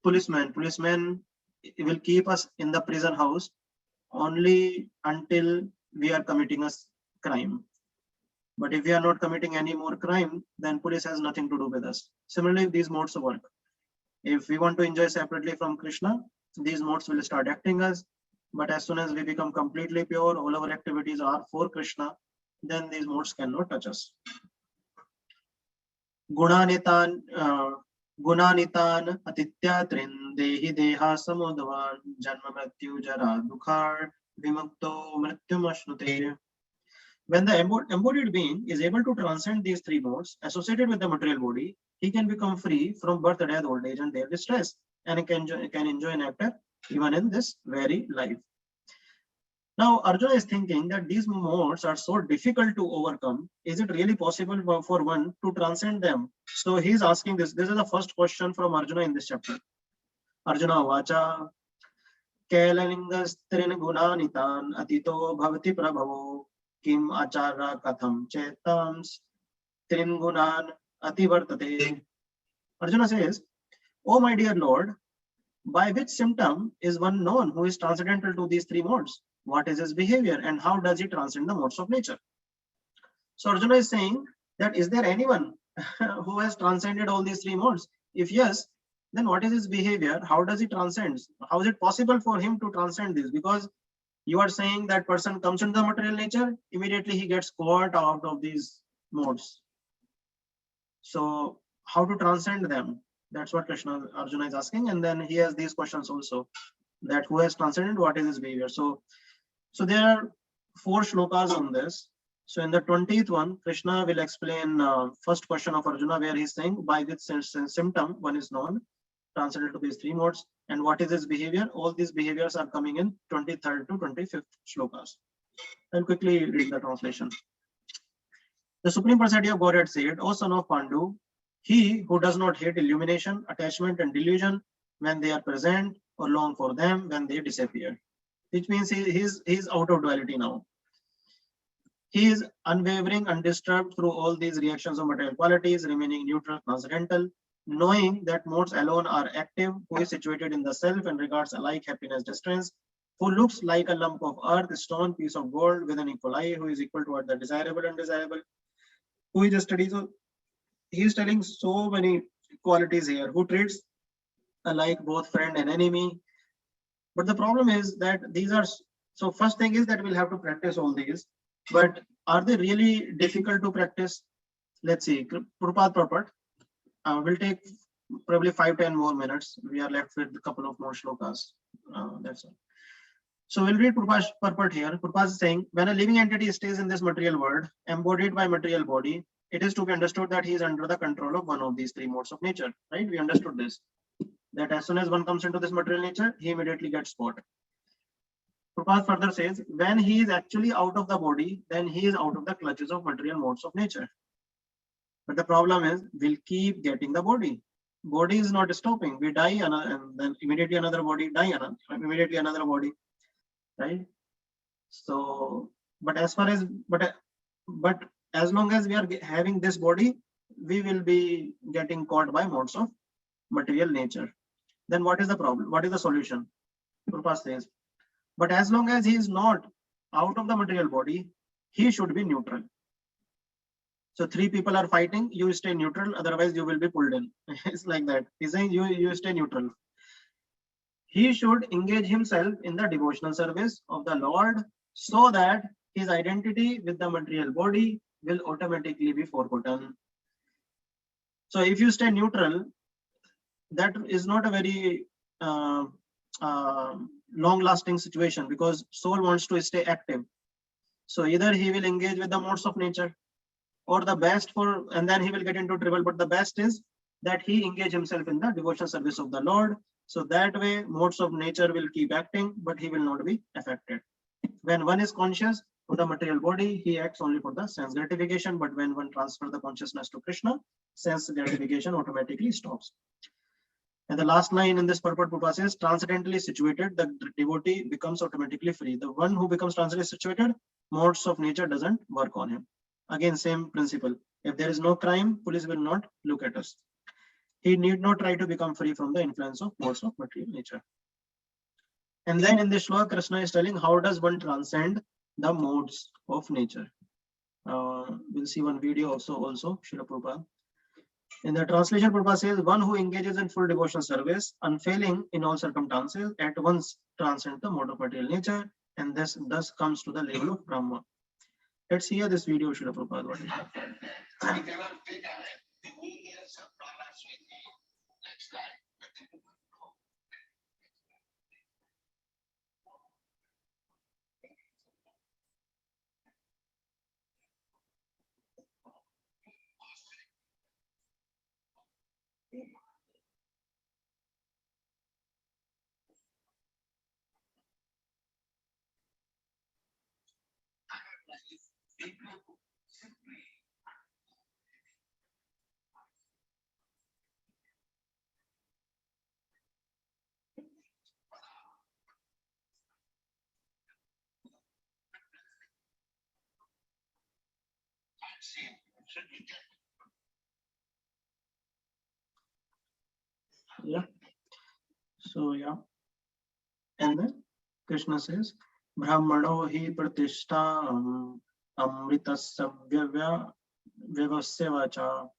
policemen will keep us in the prison house only until we are committing a crime. But if we are not committing any more crime, then police has nothing to do with us. Similarly, these modes of work. If we want to enjoy separately from Krishna, these modes will start acting us. But as soon as we become completely pure, all our activities are for Krishna, then these modes cannot touch us. Gunanitan atitya dehi deha samodavan janma mrityu jara dukhar vimukto mrityum ashnute. When the embodied being is able to transcend these three modes associated with the material body, he can become free from birth, death, old age, and their distress, and he can enjoy nectar even in this very life. Now, Arjuna is thinking that these modes are so difficult to overcome. Is it really possible for one to transcend them? So he's asking this. This is the first question from Arjuna in this chapter. Arjuna vacha kailalingasthrin gunanitan atito bhavati prabhavo kim achara katham chetams trin gunan ativartate. Arjuna says, "Oh my dear Lord, by which symptom is one known who is transcendental to these three modes? What is his behavior and how does he transcend the modes of nature?" So Arjuna is saying that is there anyone who has transcended all these three modes? If yes, then what is his behavior? How does he transcend? How is it possible for him to transcend this? Because you are saying that person comes into the material nature, immediately he gets caught out of these modes. So how to transcend them? That's what Arjuna is asking. And then he has these questions also, that who has transcended, what is his behavior? So there are 4 shlokas on this. So in the 20th one, Krishna will explain first question of Arjuna, where he's saying by which symptom one is known, transcended to these three modes, and what is his behavior. All these behaviors are coming in 23rd to 25th shlokas. I'll quickly read the translation. The Supreme Personality of Godhead said, "O son of Pandu, he who does not hate illumination, attachment, and delusion when they are present, or long for them when they disappear," which means he's out of duality now. He is unwavering, undisturbed through all these reactions of material qualities, remaining neutral, transcendental, knowing that modes alone are active, who is situated in the self and regards alike happiness, distress, who looks like a lump of earth, stone, piece of gold with an equal eye, who is equal toward the desirable and undesirable, who is a study. So he is telling so many qualities here, who treats alike both friend and enemy. But the problem is that these are, so first thing is that we'll have to practice all these, but are they really difficult to practice? Let's see, Prabhupada purport. We'll take probably 5-10 more minutes. We are left with a couple of more shlokas. That's all. So we'll read Prabhupada's purport here. Prabhupada is saying, when a living entity stays in this material world, embodied by material body, it is to be understood that he is under the control of one of these three modes of nature, right? We understood this, that as soon as one comes into this material nature, he immediately gets caught. Prabhupada further says, when he is actually out of the body, then he is out of the clutches of material modes of nature. But the problem is, we'll keep getting the body. Body is not stopping. We die, and then immediately another body, die, immediately another body, right? So, but as far as, but as long as we are having this body, we will be getting caught by modes of material nature. Then what is the problem? What is the solution? Prabhupada says, but as long as he is not out of the material body, he should be neutral. So three people are fighting, you stay neutral, otherwise you will be pulled in. It's like that. He's saying you stay neutral. He should engage himself in the devotional service of the Lord so that his identity with the material body will automatically be forgotten. So if you stay neutral, that is not a very long-lasting situation, because soul wants to stay active. So either he will engage with the modes of nature, or the best for, and then he will get into trouble. But the best is that he engage himself in the devotional service of the Lord. So that way modes of nature will keep acting, but he will not be affected. When one is conscious of the material body, he acts only for the sense gratification. But when one transfers the consciousness to Krishna, sense gratification automatically stops. And the last line in this purport, Prabhupada says, transcendently situated, the devotee becomes automatically free. The one who becomes transcendently situated, modes of nature doesn't work on him. Again, same principle. If there is no crime, police will not look at us. He need not try to become free from the influence of modes of material nature. And then in this shloka, Krishna is telling how does one transcend the modes of nature. We'll see one video also Srila Prabhupada. In the translation, Prabhupada says, one who engages in full devotional service, unfailing in all circumstances, at once transcends the mode of material nature, and this thus comes to the level of Brahma. Let's hear this video, Srila Prabhupada. What is that? Yeah. So yeah. And then Krishna says, Brahmano hi pratishtha amritasya vyavasya vacha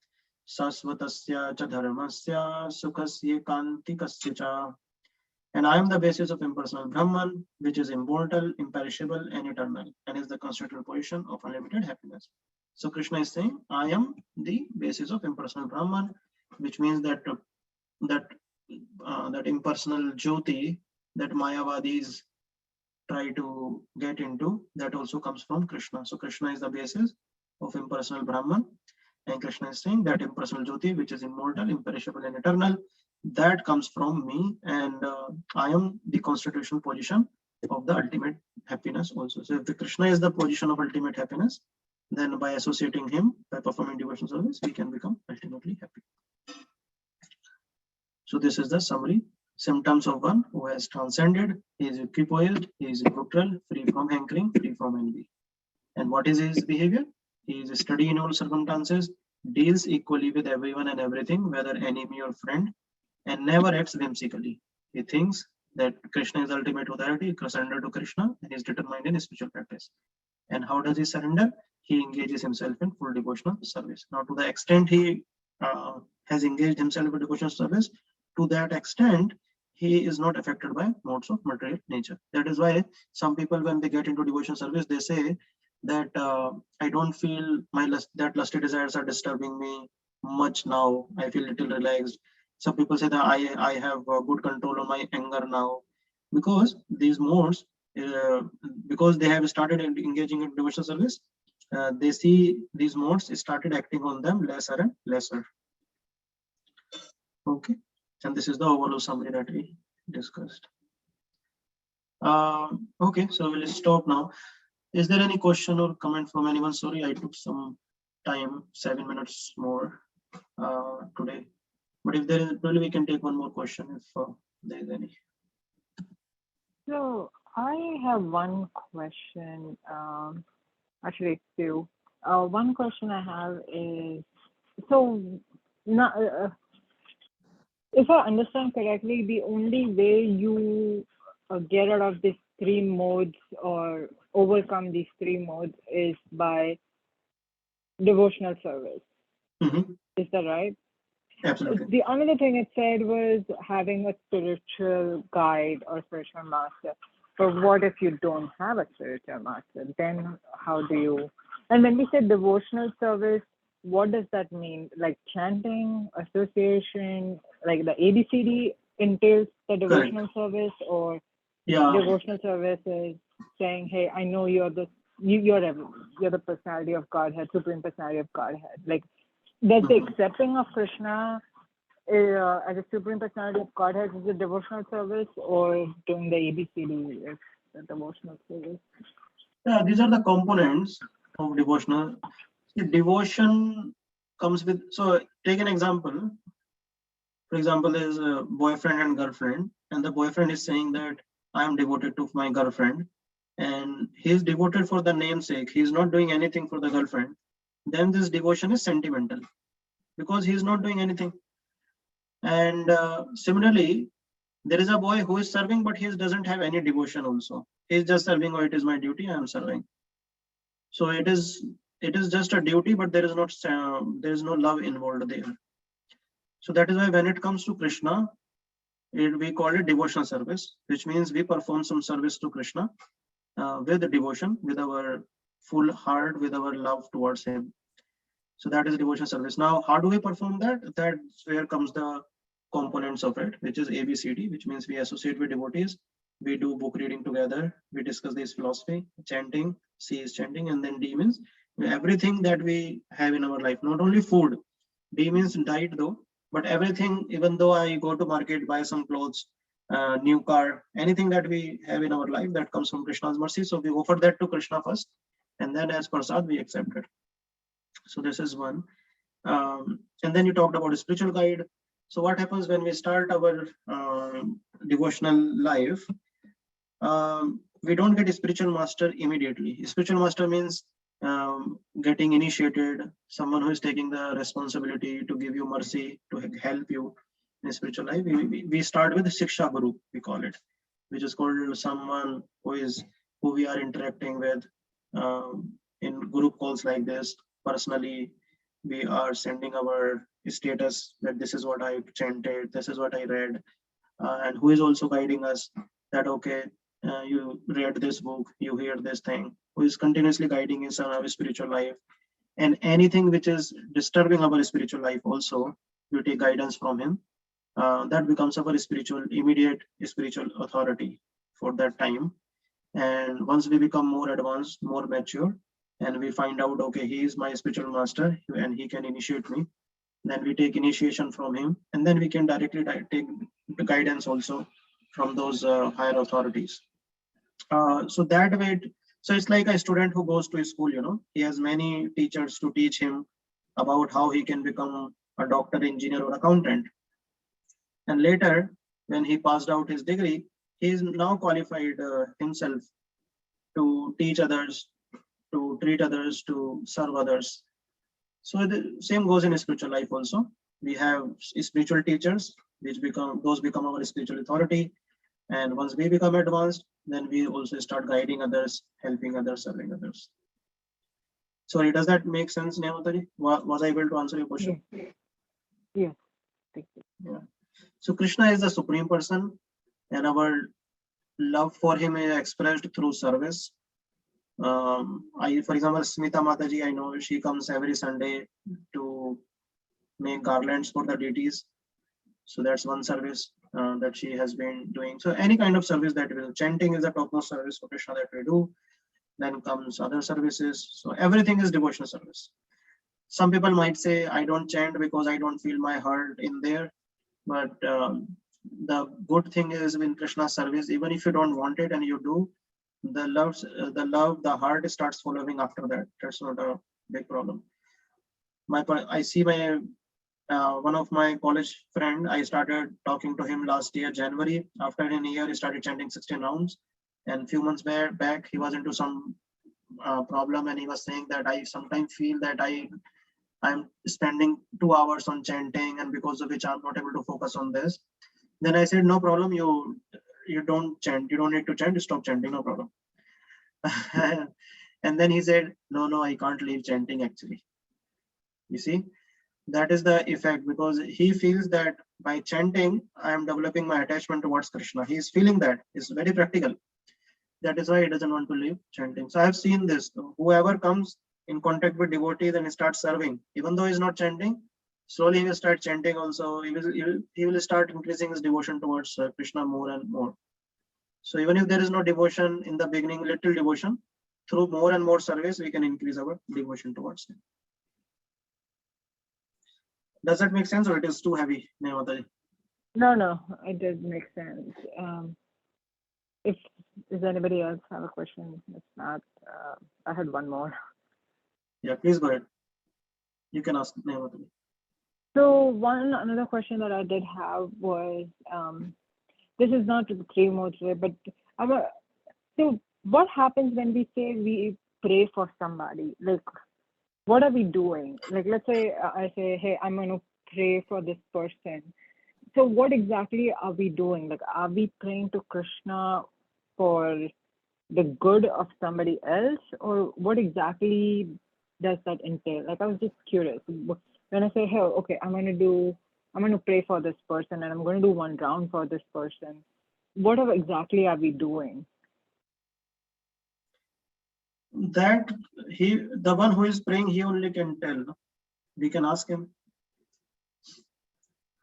sasvatasya cha dharmasya sukhasya kantikasya cha. And I am the basis of impersonal Brahman, which is immortal, imperishable, and eternal, and is the constitutional position of unlimited happiness. So Krishna is saying, I am the basis of impersonal Brahman, which means that that impersonal Jyoti that Mayavadis try to get into, that also comes from Krishna. So Krishna is the basis of impersonal Brahman, and Krishna is saying that impersonal Jyoti, which is immortal, imperishable, and eternal, that comes from me, and I am the constitutional position of the ultimate happiness also. So if the Krishna is the position of ultimate happiness, then by associating him, by performing devotional service, we can become ultimately happy. So this is the summary. Symptoms of one who has transcended. He is equipoised, he is neutral, free from hankering, free from envy. And what is his behavior? He is steady in all circumstances, deals equally with everyone and everything, whether enemy or friend, and never acts whimsically. He thinks that Krishna is ultimate authority, surrender to Krishna, and is determined in spiritual practice. And how does he surrender? He engages himself in full devotional service. Now, to the extent he has engaged himself in devotional service, to that extent, he is not affected by modes of material nature. That is why some people, when they get into devotional service, they say that I don't feel that lusty desires are disturbing me much now. I feel little relaxed. Some people say that I have good control on my anger now, because these modes, because they have started engaging in devotional service, they see these modes started acting on them lesser and lesser. Okay, and this is the overall summary that we discussed. Okay, so we'll stop now. Is there any question or comment from anyone? Sorry, I took some time, 7 minutes more today. But if there is, probably we can take one more question if there is any. So I have one question, actually two. One question I have is, so now, if I understand correctly, the only way you get out of these three modes or overcome these three modes is by devotional service. Mm-hmm. Is that right? Absolutely. The only thing it said was having a spiritual guide or spiritual master. But what if you don't have a spiritual master? Then how do you? And when we say devotional service, what does that mean? Like chanting, association, like the ABCD entails the devotional service, or Yeah. devotional service is saying, hey, I know you're the personality of Godhead, supreme personality of Godhead. Like, does the accepting of Krishna as a supreme personality of Godhead is a devotional service, or doing the ABCD is the devotional service? Yeah, these are the components of devotional. See, devotion comes with, so take an example. For example, there's a boyfriend and girlfriend, and the boyfriend is saying that I am devoted to my girlfriend, and he is devoted for the namesake. He is not doing anything for the girlfriend. Then this devotion is sentimental, because he is not doing anything. And similarly, there is a boy who is serving, but he doesn't have any devotion also. He is just serving, oh, it is my duty, I am serving. So it is just a duty, but there is no love involved there. So that is why when it comes to Krishna, we call it devotional service, which means we perform some service to Krishna with devotion, with our full heart, with our love towards him. So that is devotional service. Now, how do we perform that? That's where comes the components of it, which is ABCD, which means we associate with devotees, we do book reading together, we discuss this philosophy, chanting, C is chanting, and then D means everything that we have in our life, not only food. D means diet though, but everything, even though I go to market, buy some clothes, new car, anything that we have in our life that comes from Krishna's mercy. So we offer that to Krishna first, and then as prasad, we accept it. So this is one. And then you talked about a spiritual guide. So what happens when we start our devotional life? We don't get a spiritual master immediately. A spiritual master means getting initiated, someone who is taking the responsibility to give you mercy, to help you in spiritual life. We start with Shiksha Guru, we call it, which is called someone who we are interacting with in group calls like this. Personally, we are sending our status that this is what I chanted, this is what I read, and who is also guiding us that, okay, you read this book, you hear this thing, who is continuously guiding us on our spiritual life. And anything which is disturbing our spiritual life also, we take guidance from him. That becomes our immediate spiritual authority for that time. And once we become more advanced, more mature, and we find out, okay, he is my spiritual master and he can initiate me, then we take initiation from him, and then we can directly take the guidance also from those higher authorities. So that way, so it's like a student who goes to school, he has many teachers to teach him about how he can become a doctor, engineer, or accountant. And later, when he passed out his degree, he is now qualified himself to teach others to treat others, to serve others. So the same goes in spiritual life also. We have spiritual teachers, which become our spiritual authority. And once we become advanced, then we also start guiding others, helping others, serving others. Sorry, does that make sense, Nematari? Was I able to answer your question? Yes. Thank you. Yeah. So Krishna is the supreme person, and our love for him is expressed through service. For example, Smita Mataji, I know she comes every Sunday to make garlands for the deities. So that's one service that she has been doing. So any kind of service that we do, chanting is the topmost service for Krishna that we do. Then comes other services. So everything is devotional service. Some people might say, I don't chant because I don't feel my heart in there. But the good thing is in Krishna's service, even if you don't want it and you do, the heart starts following after that. That's not a big problem. I see my one of my college friend, I started talking to him last year, January. After a year, he started chanting 16 rounds. And few months back, he was into some problem, and he was saying that I sometimes feel that I'm spending 2 hours on chanting, and because of which I'm not able to focus on this. Then I said, no problem, you don't chant, you don't need to chant, stop chanting, no problem. And then he said, no, I can't leave chanting actually. You see, that is the effect, because he feels that by chanting, I am developing my attachment towards Krishna. He is feeling that. It's very practical. That is why he doesn't want to leave chanting. So I have seen this. Whoever comes in contact with devotees and starts serving, even though he's not chanting, slowly he will start chanting also. He will start increasing his devotion towards Krishna more and more. So even if there is no devotion in the beginning, little devotion, through more and more service, we can increase our devotion towards him. Does that make sense, or it is too heavy, Nematari? No, it does make sense. If does anybody else have a question? If not, I had one more. Yeah, please go ahead. You can ask Nematari. So another question that I did have was, this is not the three modes, but so what happens when we say we pray for somebody? Like, what are we doing? Like, let's say I say, hey, I'm going to pray for this person. So what exactly are we doing? Like, are we praying to Krishna for the good of somebody else, or what exactly does that entail? Like, I was just curious. When I say, hey, okay, I'm going to pray for this person, and I'm going to do one round for this person, what exactly are we doing? That the one who is praying, he only can tell. No? We can ask him.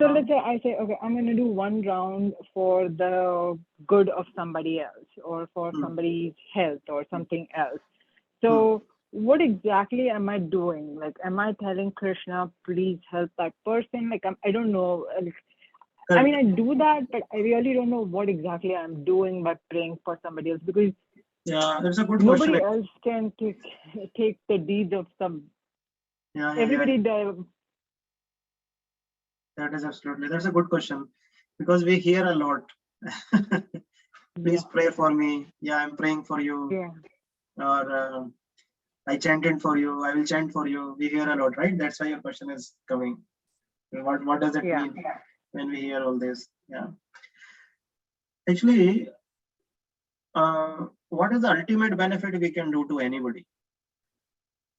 So let's say I say, okay, I'm going to do one round for the good of somebody else, or for somebody's health, or something else. So what exactly am I doing? Like, am I telling Krishna, please help that person? Like, I don't know. I mean, I do that, but I really don't know what exactly I'm doing by praying for somebody else, because yeah, that's a good nobody question. else can take the deeds of some. Yeah, Everybody yeah. That is absolutely. That's a good question, because we hear a lot. Please pray for me. Yeah, I'm praying for you. Yeah. Or I chanted for you. I will chant for you. We hear a lot, right? That's why your question is coming. What does it mean when we hear all this? Yeah. Actually, what is the ultimate benefit we can do to anybody?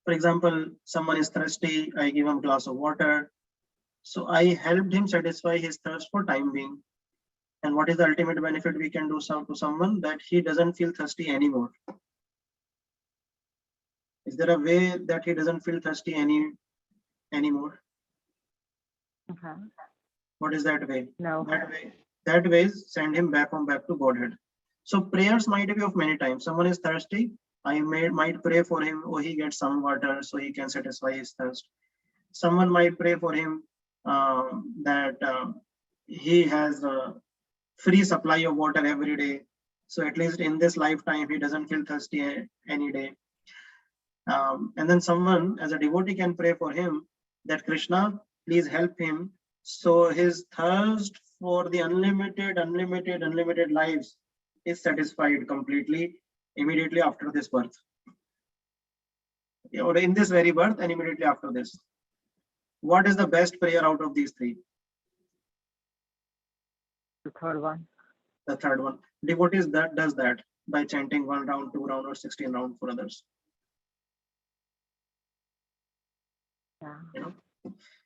For example, someone is thirsty. I give him a glass of water. So I helped him satisfy his thirst for time being. And what is the ultimate benefit we can do to someone? That he doesn't feel thirsty anymore. Is there a way that he doesn't feel thirsty anymore? Okay. What is that way? No. That way is send him back to Godhead. So prayers might be of many times. Someone is thirsty. I might pray for him, or he gets some water so he can satisfy his thirst. Someone might pray for him that he has a free supply of water every day. So at least in this lifetime, he doesn't feel thirsty any day. And then someone as a devotee can pray for him that Krishna, please help him so his thirst for the unlimited lives is satisfied completely immediately after this birth. or in this very birth and immediately after this. What is the best prayer out of these three? The third one. The third one. Devotees that does that by chanting 1 round, 2 round, or 16 round for others. Yeah. You know,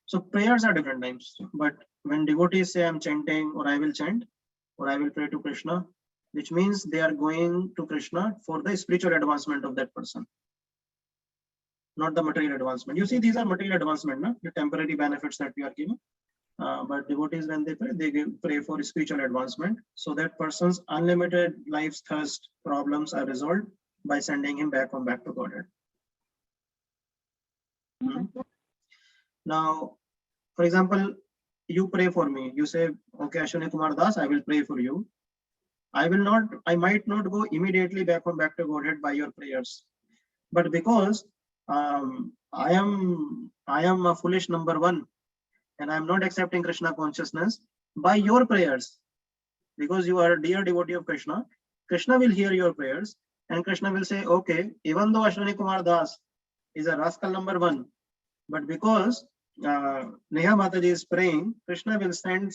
so prayers are different times, but when devotees say I'm chanting or I will chant or I will pray to Krishna, which means they are going to Krishna for the spiritual advancement of that person, not the material advancement. You see, these are material advancement, no? The temporary benefits that we are giving. But devotees, when they pray, pray for spiritual advancement, so that person's unlimited life's thirst problems are resolved by sending him back to Godhead. Hmm? Now, for example, you pray for me. You say, okay, Ashwini Kumar Das, I will pray for you. I might not go immediately back to Godhead by your prayers, but because I am a foolish number one, and I am not accepting Krishna consciousness, by your prayers, because you are a dear devotee of Krishna, Krishna will hear your prayers, and Krishna will say, okay, even though Ashwini Kumar Das is a rascal number one, but because Neha Mataji is praying, Krishna will send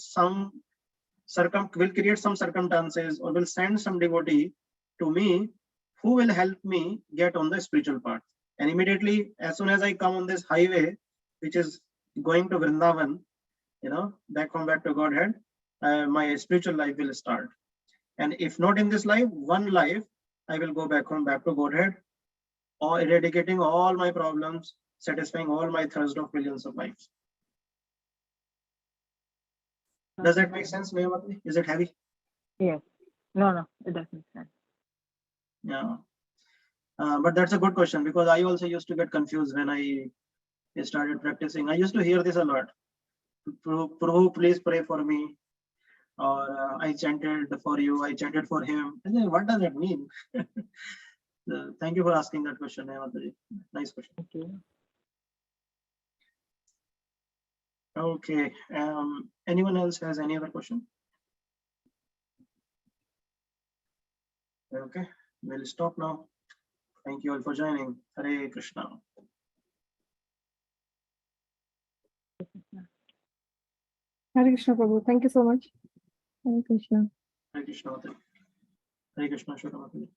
will create some circumstances or will send some devotee to me who will help me get on the spiritual path. And immediately, as soon as I come on this highway, which is going to Vrindavan, you know, back to Godhead, my spiritual life will start. And if not in this life, one life, I will go back to Godhead, or eradicating all my problems, satisfying all my thirst of billions of lives. Does that make sense, Mayavati? Is it heavy? Yes. No, it does make sense. Yeah. But that's a good question, because I also used to get confused when I started practicing. I used to hear this a lot. Prabhu, please pray for me. Or I chanted for you, I chanted for him. I said, what does that mean? Thank you for asking that question, Mayavati. Nice question. Thank you. Okay. Anyone else has any other question? Okay, we'll stop now. Thank you all for joining. Hare Krishna. Hare Krishna, Prabhu. Thank you so much. Hare Krishna. Hare Krishna. Hare Krishna. Shri Ramakrishna.